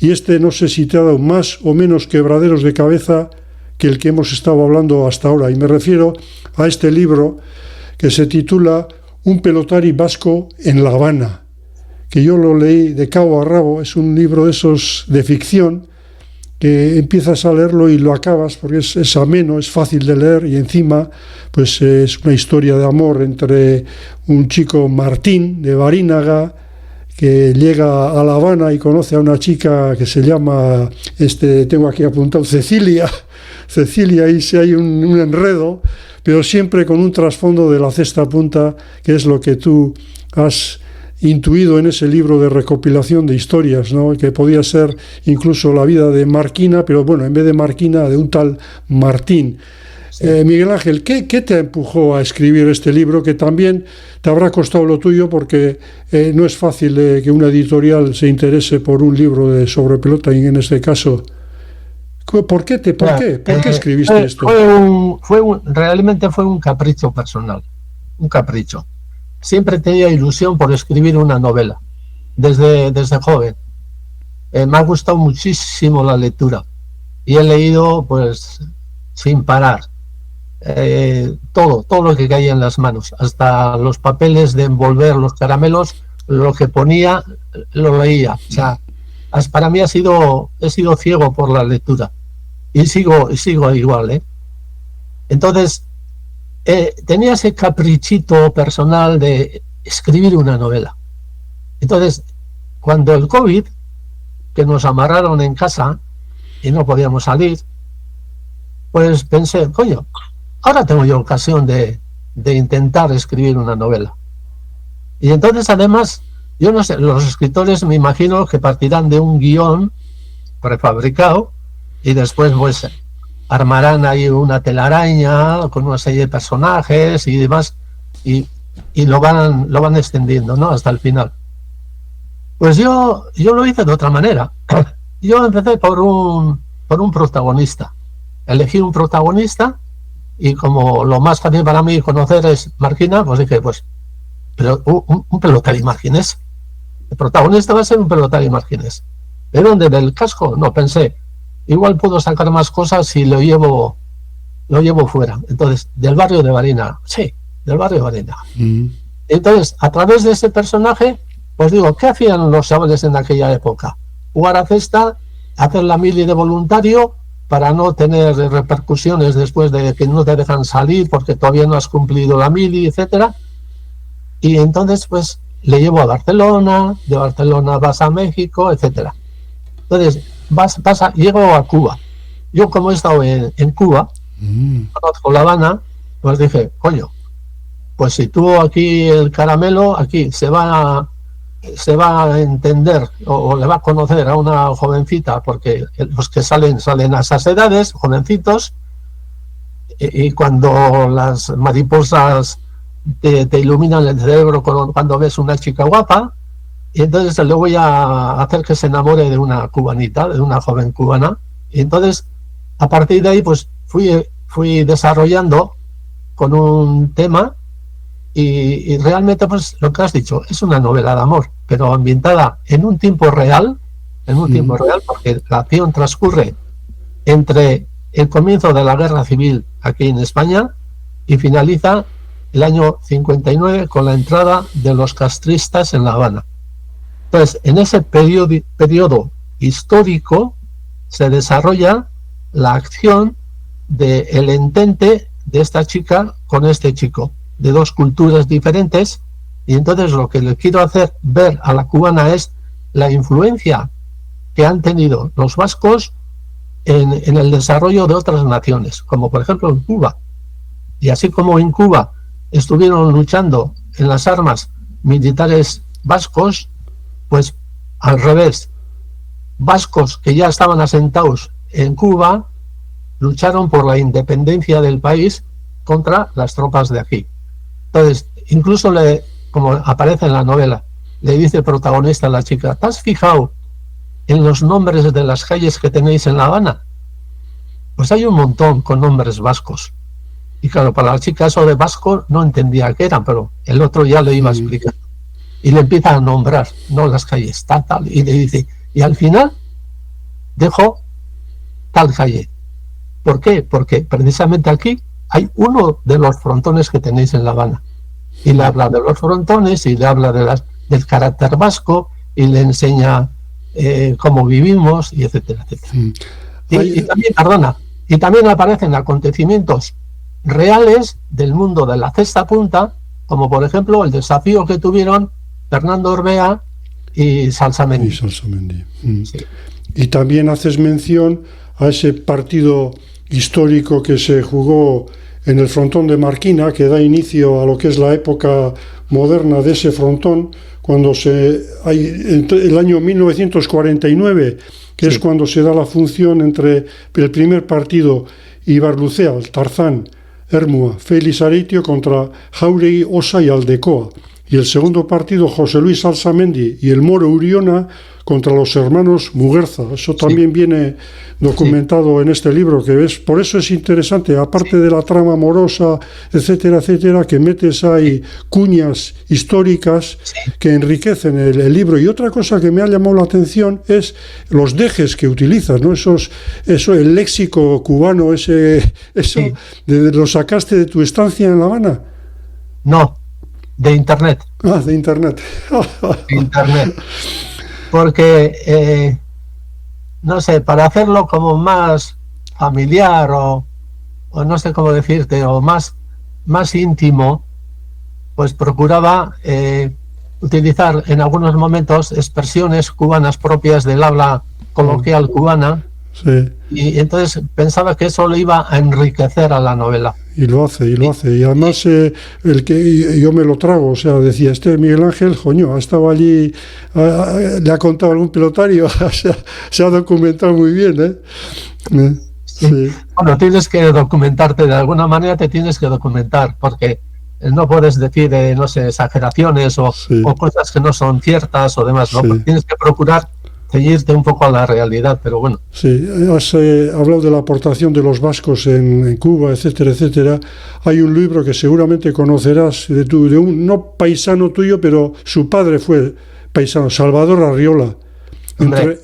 y no sé si te ha dado más o menos quebraderos de cabeza que el que hemos estado hablando hasta ahora, y me refiero a este libro que se titula Un pelotari vasco en La Habana, que yo lo leí de cabo a rabo. Es un libro de esos de ficción que empiezas a leerlo y lo acabas porque es ameno, es fácil de leer, y encima pues es una historia de amor entre un chico, Martín, de Barinaga, que llega a La Habana y conoce a una chica que se llama, tengo aquí apuntado, Cecilia, y si hay un enredo, pero siempre con un trasfondo de la cesta punta, que es lo que tú has intuido en ese libro de recopilación de historias, ¿no? Que podía ser incluso la vida de Marquina, pero bueno, en vez de Marquina, de un tal Martín. Sí. Miguel Ángel, ¿qué te empujó a escribir este libro? Que también te habrá costado lo tuyo, porque no es fácil que una editorial se interese por un libro sobre pelota, y en este caso, ¿por qué escribiste esto?
Realmente fue un capricho personal, un capricho. Siempre tenía ilusión por escribir una novela, desde joven. Me ha gustado muchísimo la lectura y he leído pues sin parar todo lo que caía en las manos, hasta los papeles de envolver los caramelos, lo que ponía lo leía. O sea, para mí he sido ciego por la lectura y sigo igual, Entonces tenía ese caprichito personal de escribir una novela. Entonces, cuando el COVID, que nos amarraron en casa y no podíamos salir, pues pensé, coño, ahora tengo yo ocasión de intentar escribir una novela. Y entonces, además, yo no sé, los escritores me imagino que partirán de un guión prefabricado y después pues armarán ahí una telaraña con una serie de personajes y demás, y lo van extendiendo, ¿no? Hasta el final. Pues yo lo hice de otra manera. Yo empecé por un protagonista. Elegí un protagonista, y como lo más fácil para mí conocer es Marquina, pues dije, pues, pero un pelotari marquinés. El protagonista va a ser un pelotari marquinés. ¿De dónde? ¿Del casco? No, pensé, igual puedo sacar más cosas si lo llevo fuera. Entonces, del barrio de Barinaga. Sí, del barrio de Barinaga. Entonces, a través de ese personaje, pues digo, ¿qué hacían los chavales en aquella época? Jugar a cesta, hacer la mili de voluntario para no tener repercusiones después de que no te dejan salir porque todavía no has cumplido la mili, etcétera. Y entonces, pues, le llevo a Barcelona, de Barcelona vas a México, etcétera. Entonces, llego a Cuba. Yo, como he estado en Cuba, conozco La Habana, pues dije, coño, pues si tuvo aquí el caramelo, aquí se va a entender o le va a conocer a una jovencita, porque los que salen a esas edades, jovencitos, y cuando las mariposas te iluminan el cerebro cuando ves una chica guapa, y entonces le voy a hacer que se enamore de una cubanita, de una joven cubana, y entonces a partir de ahí pues fui desarrollando con un tema y realmente pues lo que has dicho es una novela de amor, pero ambientada en un tiempo real, porque la acción transcurre entre el comienzo de la guerra civil aquí en España y finaliza el año 59 con la entrada de los castristas en La Habana. Entonces, en ese periodo histórico se desarrolla la acción del entente de esta chica con este chico, de dos culturas diferentes, y entonces lo que le quiero hacer ver a la cubana es la influencia que han tenido los vascos en el desarrollo de otras naciones, como por ejemplo en Cuba. Y así como en Cuba estuvieron luchando en las armas militares vascos, pues al revés, vascos que ya estaban asentados en Cuba lucharon por la independencia del país contra las tropas de aquí. Entonces, incluso como aparece en la novela, le dice el protagonista a la chica: ¿te has fijado en los nombres de las calles que tenéis en La Habana? Pues hay un montón con nombres vascos. Y claro, para la chica eso de vasco no entendía qué eran, pero el otro ya le iba a explicar. Y le empieza a nombrar, no las calles, tal, y le dice, y al final dejo tal calle. ¿Por qué? Porque precisamente aquí hay uno de los frontones que tenéis en La Habana. Y le habla de los frontones, y le habla del carácter vasco, y le enseña cómo vivimos, y etcétera, etcétera. Y también aparecen acontecimientos reales del mundo de la cesta punta, como por ejemplo el desafío que tuvieron Fernando Orbea y Salsamendi.
Sí. Y también haces mención a ese partido histórico que se jugó en el frontón de Marquina, que da inicio a lo que es la época moderna de ese frontón, cuando el año 1949, que es cuando se da la función entre el primer partido Ibarlucea, Tarzán, Ermua, Félix Areitio contra Jauregui, Osa y Aldecoa, y el segundo partido José Luis Salsamendi y el Moro Uriona contra los hermanos Muguerza. Eso también viene documentado en este libro, que ves, por eso es interesante, aparte de la trama amorosa, etcétera, etcétera, que metes ahí cuñas históricas que enriquecen el libro. Y otra cosa que me ha llamado la atención es los dejes que utilizas, ¿no? Eso, el léxico cubano, ¿lo sacaste de tu estancia en La Habana?
No, de internet.
Ah, de internet.
De internet. Porque, no sé, para hacerlo como más familiar o no sé cómo decirte, o más íntimo, pues procuraba utilizar en algunos momentos expresiones cubanas propias del habla coloquial cubana.
Sí.
Y entonces pensaba que eso le iba a enriquecer a la novela.
Y lo hace. Y además el que yo me lo trago, o sea, decía, Miguel Ángel, coño, ha estado allí, le ha contado algún pelotario, se ha documentado muy bien, ¿eh?
Sí. Bueno, tienes que documentarte, de alguna manera te tienes que documentar, porque no puedes decir, no sé, exageraciones o cosas que no son ciertas o demás, ¿no? Porque tienes que procurar ceñirte un poco a la realidad, pero bueno.
Sí, has hablado de la aportación de los vascos en Cuba, etcétera, etcétera. Hay un libro que seguramente conocerás de un no paisano tuyo, pero su padre fue paisano, Salvador Arriola,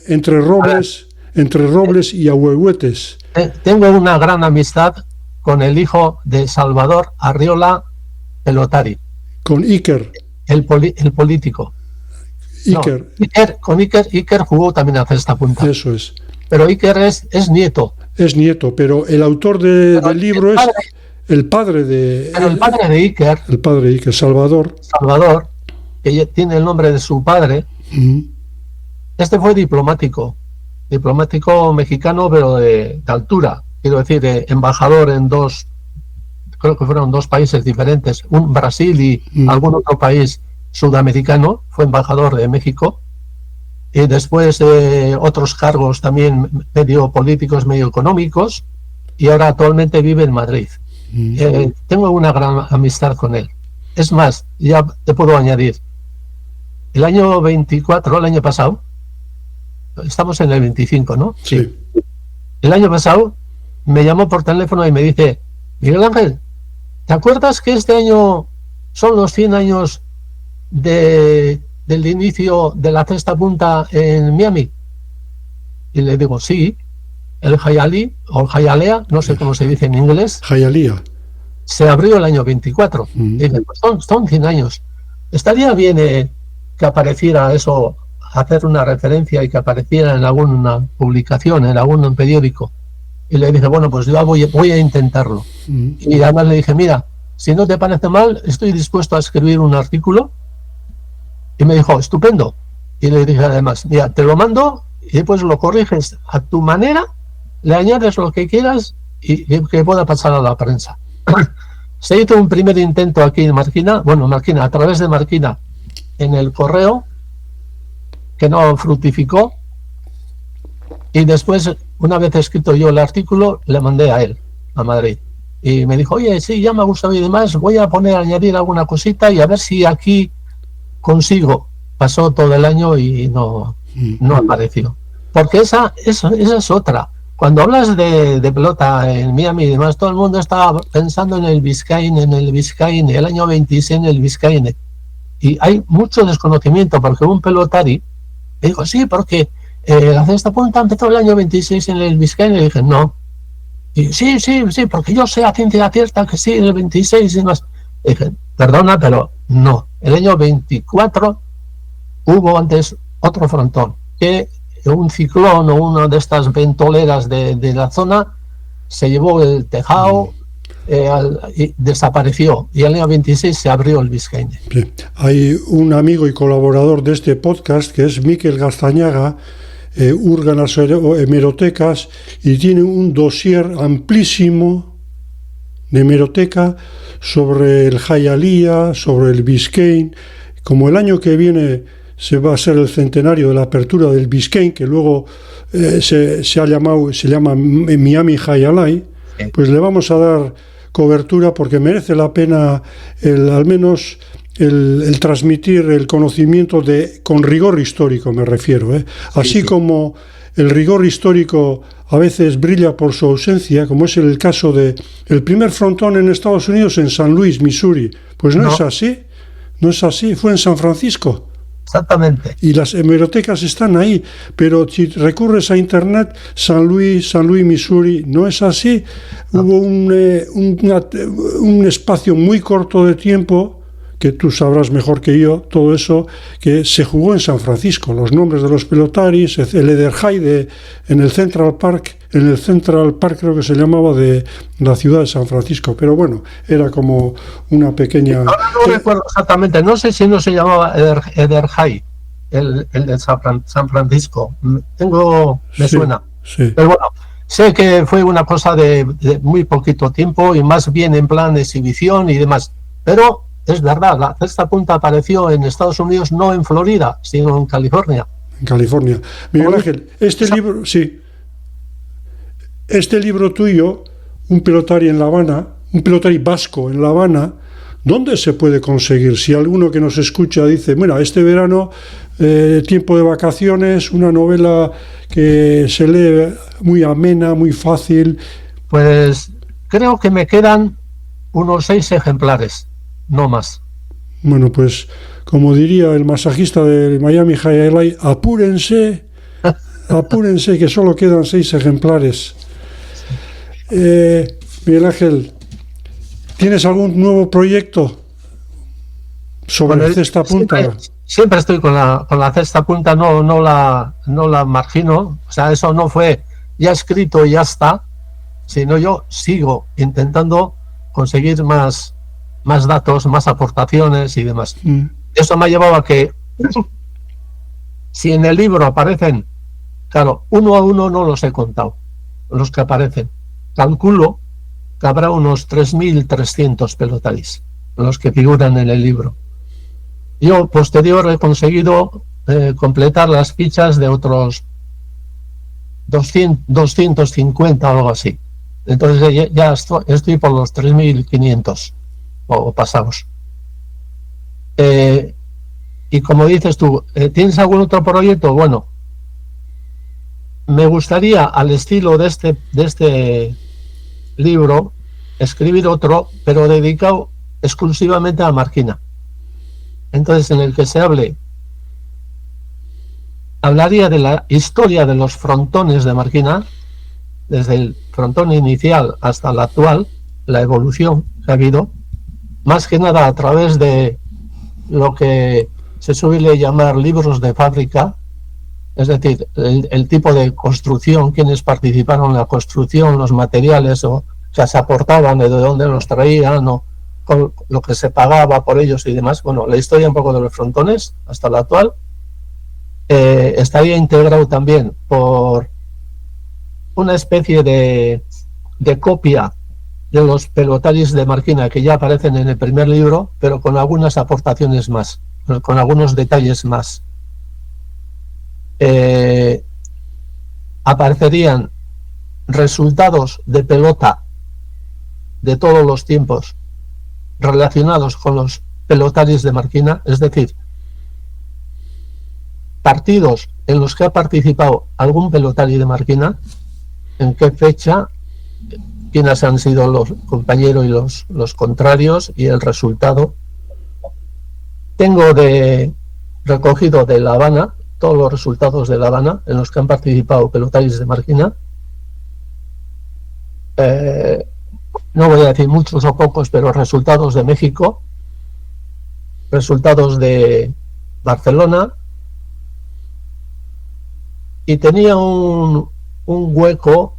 entre Robles y Ahuehuetes.
Tengo una gran amistad con el hijo de Salvador Arriola Pelotari.
Con Iker.
El político.
Iker.
No, Iker jugó también a cesta punta.
Eso es.
Pero Iker es nieto.
Es nieto, pero el autor del libro es el padre de...
Pero el padre de Iker.
El padre de Iker, Salvador,
que tiene el nombre de su padre. Este fue diplomático mexicano, pero de altura. Quiero decir, embajador en creo que fueron dos países diferentes, un Brasil y algún otro país sudamericano. Fue embajador de México y después otros cargos también medio políticos, medio económicos, y ahora actualmente vive en Madrid. tengo una gran amistad con él. Es más, ya te puedo añadir, el año 24, el año pasado, estamos en el 25, ¿no?
Sí.
El año pasado me llamó por teléfono y me dice: Miguel Ángel, ¿te acuerdas que este año son los 100 años del inicio de la Cesta Punta en Miami? Y le digo: sí, el Hialeah, o Hialeah, no sé cómo se dice en inglés,
Hialeah.
se abrió el año 24. Y dice: pues son 100 años. Estaría bien que apareciera eso, hacer una referencia y que apareciera en alguna publicación, en algún periódico. Y le dije: bueno, pues yo voy a intentarlo. Y además le dije: mira, si no te parece mal, estoy dispuesto a escribir un artículo. Y me dijo: estupendo. Y le dije además: mira, te lo mando y después lo corriges a tu manera, le añades lo que quieras y que pueda pasar a la prensa. Se hizo un primer intento aquí en Marquina, a través de Marquina, en el correo, que no fructificó. Y después, una vez escrito yo el artículo, le mandé a él, a Madrid. Y me dijo: oye, sí, ya me ha gustado y demás, voy a añadir alguna cosita y a ver si aquí consigo. Pasó todo el año y no apareció. Porque esa es otra. Cuando hablas de pelota en Miami y demás, todo el mundo está pensando en el Biscayne, el año 26 en el Biscayne. Y hay mucho desconocimiento, porque un pelotari, digo: sí, porque la Cesta Punta empezó el año 26 en el Biscayne. Y dije: no. Y sí, porque yo sé a ciencia cierta que sí, en el 26 y demás. Y dije: perdona, pero no. El año 24 hubo antes otro frontón, que un ciclón o una de estas ventoleras de la zona se llevó el tejado y desapareció. Y el año 26 se abrió el Biscayne.
Sí. Hay un amigo y colaborador de este podcast que es Miquel Gaztañaga, hurga en las hemerotecas y tiene un dossier amplísimo de hemeroteca sobre el Hialeah, sobre el Biscayne. Como el año que viene se va a ser el centenario de la apertura del Biscayne, que luego se llama Miami Hialeah, pues le vamos a dar cobertura, porque merece la pena al menos el transmitir el conocimiento con rigor histórico, me refiero, así como el rigor histórico a veces brilla por su ausencia, como es el caso de el primer frontón en Estados Unidos en San Luis, Missouri. Pues no es así, fue en San Francisco.
Exactamente.
Y las hemerotecas están ahí, pero si recurres a internet, San Luis, Missouri, no es así. No. Hubo un espacio muy corto de tiempo, que tú sabrás mejor que yo, todo eso, que se jugó en San Francisco, los nombres de los pelotaris, el Eder High en el Central Park creo que se llamaba, de la ciudad de San Francisco, pero bueno, era como una pequeña...
Ahora no recuerdo exactamente, no sé si no se llamaba Eder High, el de San Francisco, me suena,
sí.
Pero bueno, sé que fue una cosa de muy poquito tiempo y más bien en plan de exhibición y demás, pero es verdad, la Cesta Punta apareció en Estados Unidos, no en Florida, sino en California.
En California. Miguel Ángel, este libro tuyo, un pelotari en La Habana, un pelotari vasco en La Habana, ¿dónde se puede conseguir? Si alguno que nos escucha dice: mira, este verano, tiempo de vacaciones, una novela que se lee muy amena, muy fácil.
Pues creo que me quedan unos 6 ejemplares, no más.
Bueno, pues como diría el masajista del Miami Hialeah, apúrense, que solo quedan 6 ejemplares. Miguel Ángel, ¿tienes algún nuevo proyecto sobre Cesta Punta?
Siempre estoy con la Cesta Punta, no la margino, o sea, eso no fue ya escrito y ya está, sino yo sigo intentando conseguir más datos, más aportaciones y demás. Eso me ha llevado a que, si en el libro aparecen, claro, uno a uno no los he contado, los que aparecen, calculo que habrá unos 3.300 pelotaris, los que figuran en el libro. Yo posterior he conseguido completar las fichas de otros 250 o algo así. Entonces ya estoy por los 3.500 o pasados. Y como dices tú, ¿tienes algún otro proyecto? Bueno, me gustaría, al estilo de este libro, escribir otro, pero dedicado exclusivamente a Marquina. Entonces, en el que hablaría de la historia de los frontones de Marquina, desde el frontón inicial hasta el actual, la evolución que ha habido, más que nada a través de lo que se suele llamar libros de fábrica, es decir, el tipo de construcción, quienes participaron en la construcción, los materiales o que se aportaban, de dónde los traían, o lo que se pagaba por ellos y demás. Bueno, la historia un poco de los frontones hasta la actual. Estaría integrado también por una especie de copia de los pelotaris de Marquina que ya aparecen en el primer libro, pero con algunas aportaciones más, con algunos detalles más. Aparecerían resultados de pelota de todos los tiempos relacionados con los pelotaris de Marquina, es decir, partidos en los que ha participado algún pelotari de Marquina, en qué fecha, quiénes han sido los compañeros y los contrarios y el resultado. Tengo recogido de La Habana todos los resultados de La Habana en los que han participado pelotaris de Marquina. No voy a decir muchos o pocos, pero resultados de México, resultados de Barcelona, y tenía un hueco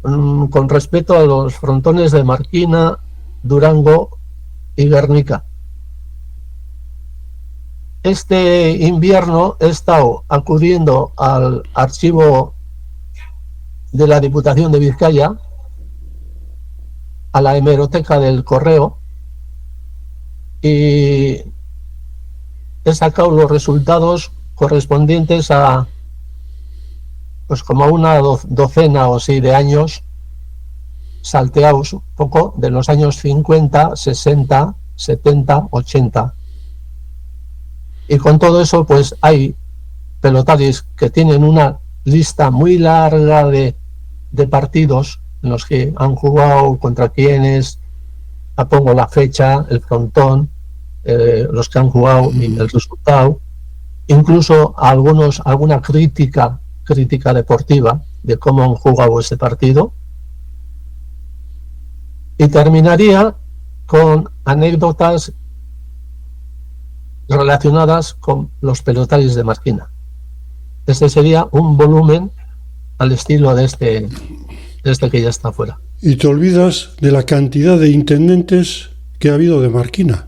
con respecto a los frontones de Marquina, Durango y Guernica. Este invierno he estado acudiendo al archivo de la Diputación de Vizcaya, a la hemeroteca del Correo, y he sacado los resultados correspondientes a pues como una docena o así de años, salteados un poco, de los años 50, 60, 70, 80. Y con todo eso, pues hay pelotaris que tienen una lista muy larga de partidos en los que han jugado, contra quienes, pongo la fecha, el frontón, los que han jugado y el resultado, incluso alguna crítica deportiva de cómo han jugado ese partido. Y terminaría con anécdotas relacionadas con los pelotaris de Marquina. Este sería un volumen al estilo de este que ya está fuera.
Y te olvidas de la cantidad de intendentes que ha habido de Marquina.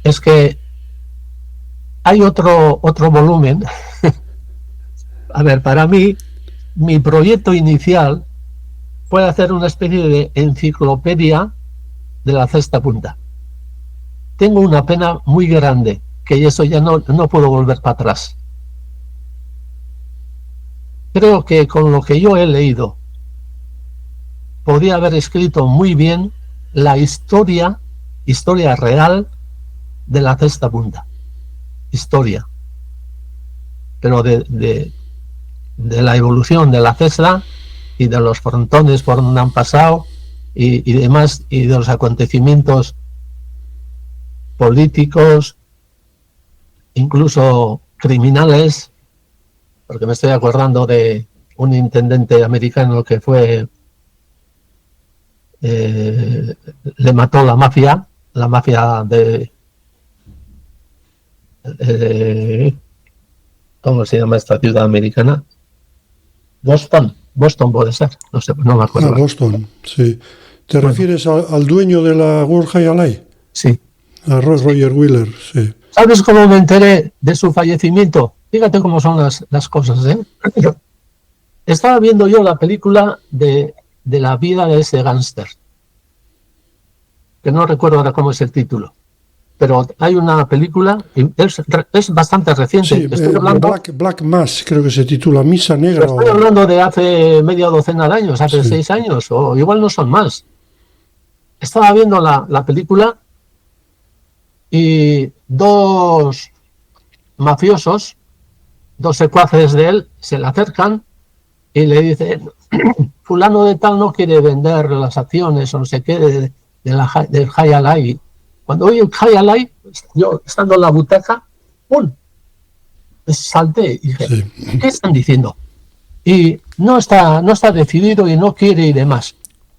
Es que hay otro volumen. A ver, para mí, mi proyecto inicial fue hacer una especie de enciclopedia de la cesta punta. Tengo una pena muy grande, que eso ya no puedo volver para atrás. Creo que con lo que yo he leído, podía haber escrito muy bien la historia real de la cesta punta. Historia. Pero de la evolución de la cesta y de los frontones por donde han pasado y demás, y de los acontecimientos políticos, incluso criminales, porque me estoy acordando de un intendente americano que le mató la mafia de ¿cómo se llama esta ciudad americana? Boston puede ser, no sé, no me acuerdo.
Boston, sí. ¿Te refieres al dueño de la World High Alley?
Sí.
A Roger Wheeler, sí.
¿Sabes cómo me enteré de su fallecimiento? Fíjate cómo son las cosas, ¿eh? Estaba viendo yo la película de la vida de ese gángster, que no recuerdo ahora cómo es el título. pero hay una película, y es bastante reciente.
Sí,
Estoy hablando,
Black Mass, creo que se titula, Misa Negra.
estoy hablando de hace media docena de años, hace 6 años, o igual no son más. Estaba viendo la película y dos mafiosos, dos secuaces de él, se le acercan y le dicen: fulano de tal no quiere vender las acciones o no sé qué del High Alai. Cuando oí el High Alai, yo estando en la butaca, ¡pum!, salté y dije, ¿qué están diciendo? Y no está decidido y no quiere y demás.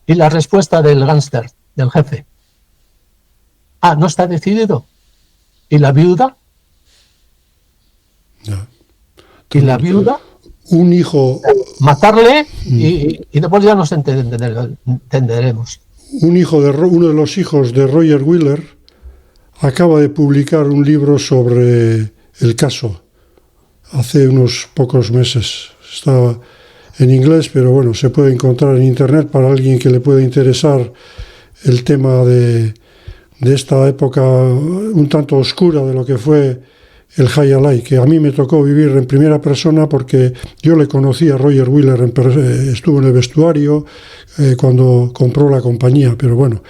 Y la respuesta del gángster, del jefe: no está decidido. ¿Y la viuda?
Ya.
¿Y la viuda?
Un hijo...
Matarle y después ya nos entenderemos.
Uno de los hijos de Roger Wheeler acaba de publicar un libro sobre el caso hace unos pocos meses. Está en inglés, pero bueno, se puede encontrar en internet para alguien que le pueda interesar el tema de esta época un tanto oscura de lo que fue el High Alai, que a mí me tocó vivir en primera persona porque yo le conocí a Roger Wheeler, estuvo en el vestuario cuando compró la compañía, pero bueno,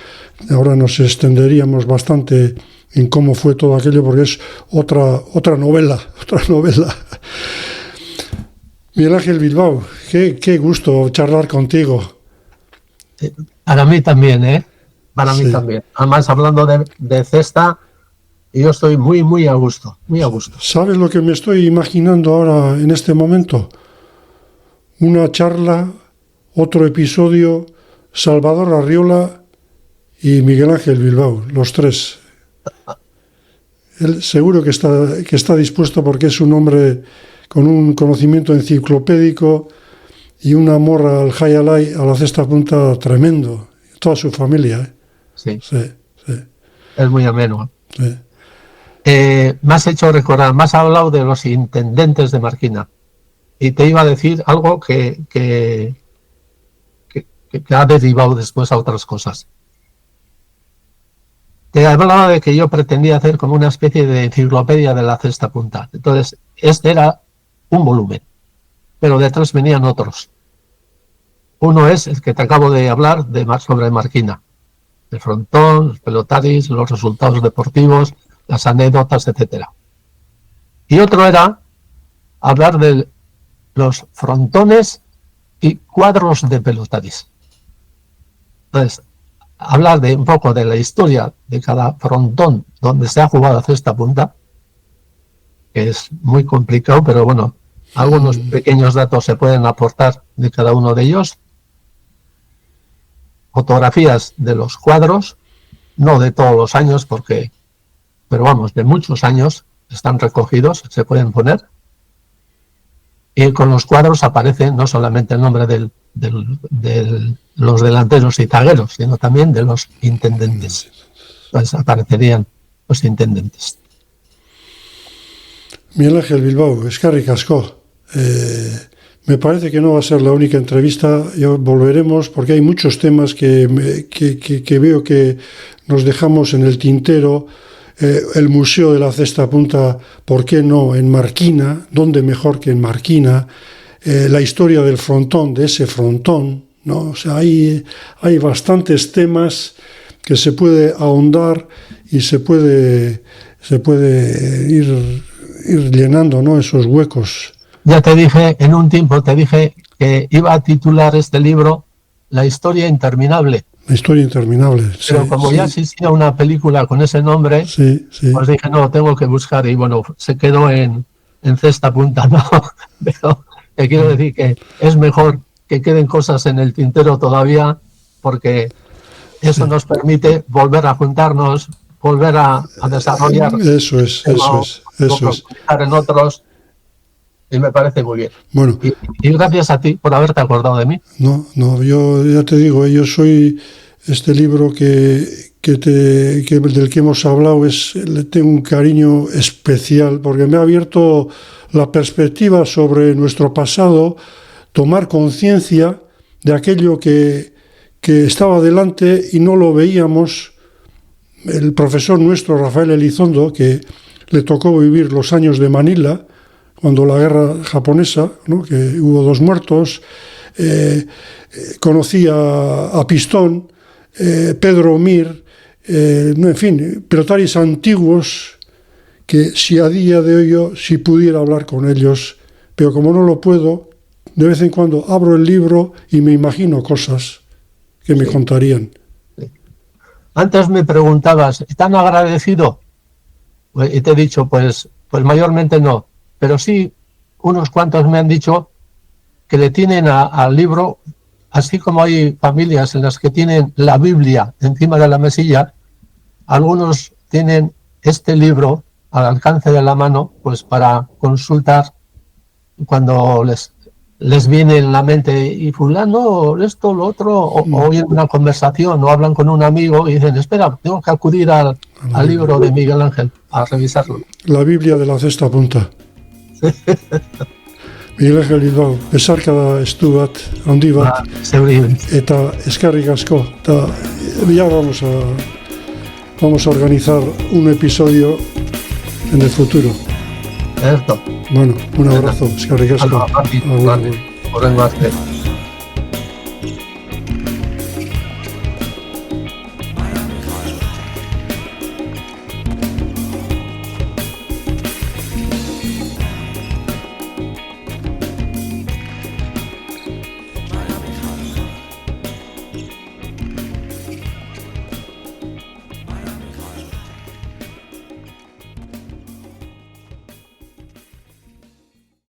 ahora nos extenderíamos bastante en cómo fue todo aquello porque es otra novela. Miguel Ángel Bilbao, qué gusto charlar contigo.
Para mí también, ¿eh? Para mí también. Además, hablando de cesta, yo estoy muy, muy a gusto, muy a gusto.
¿Sabes lo que me estoy imaginando ahora en este momento? Una charla, otro episodio, Salvador Arriola y Miguel Ángel Bilbao, los tres. Él seguro que está dispuesto porque es un hombre con un conocimiento enciclopédico y un amor al High Alai, a la cesta punta tremendo. Toda su familia, ¿eh?
Sí.
Sí.
Es muy ameno.
Sí.
Me has hecho recordar, me has hablado de los intendentes de Marquina y te iba a decir algo que ha derivado después a otras cosas. Te hablaba de que yo pretendía hacer como una especie de enciclopedia de la cesta punta. Entonces, este era un volumen, pero detrás venían otros. Uno es el que te acabo de hablar sobre Marquina, el frontón, los pelotaris, los resultados deportivos, las anécdotas, etcétera. Y otro era hablar de los frontones y cuadros de pelotaris. Entonces, hablar de un poco de la historia de cada frontón donde se ha jugado a cesta punta, que es muy complicado, pero bueno, algunos pequeños datos se pueden aportar de cada uno de ellos. Fotografías de los cuadros, no de todos los años, pero vamos, de muchos años están recogidos, se pueden poner. Y con los cuadros aparece no solamente el nombre de los delanteros y zagueros, sino también de los intendentes. Entonces aparecerían los intendentes.
Miguel Ángel Bilbao, eskerrik asko. Me parece que no va a ser la única entrevista, volveremos porque hay muchos temas que veo que nos dejamos en el tintero. El Museo de la Cesta Punta, ¿por qué no en Marquina? ¿Dónde mejor que en Marquina? La historia del frontón, de ese frontón, ¿no? O sea, hay bastantes temas que se puede ahondar y se puede ir llenando, ¿no?, esos huecos.
Ya te dije, en un tiempo te dije que iba a titular este libro La historia interminable.
La historia interminable.
Pero como ya existía una película con ese nombre, pues dije, no, tengo que buscar. Y bueno, se quedó en cesta punta, ¿no? Pero te quiero decir que es mejor que queden cosas en el tintero todavía, porque eso nos permite volver a juntarnos, volver a desarrollar.
Eso es.
En otros. Y me parece muy bien.
Bueno,
y gracias a ti por haberte acordado de mí.
No, yo ya te digo, yo soy este libro del que hemos hablado, le tengo un cariño especial porque me ha abierto la perspectiva sobre nuestro pasado, tomar conciencia de aquello que estaba delante y no lo veíamos el profesor nuestro, Rafael Elizondo, que le tocó vivir los años de Manila, cuando la guerra japonesa, ¿no? Que hubo 2 muertos, conocía a Pistón, Pedro Mir, no, en fin, pilotaris antiguos que si a día de hoy yo si pudiera hablar con ellos, pero como no lo puedo, de vez en cuando abro el libro y me imagino cosas que me contarían.
Sí. Antes me preguntabas, ¿están agradecido? Y te he dicho, pues mayormente no, pero sí unos cuantos me han dicho que le tienen al libro, así como hay familias en las que tienen la Biblia encima de la mesilla, algunos tienen este libro al alcance de la mano, pues para consultar cuando les viene en la mente, y fulano, esto, lo otro, o oyen una conversación, o hablan con un amigo y dicen, espera, tengo que acudir al libro de Miguel Ángel a revisarlo.
La Biblia de la cesta punta. Miguel Ángel Bilbao, besarkada estu bat, handi bat, eta eskerrik asko. Ya vamos a organizar un episodio en el futuro.
Cierto.
Bueno, un abrazo, eskerrik asko.
Agur.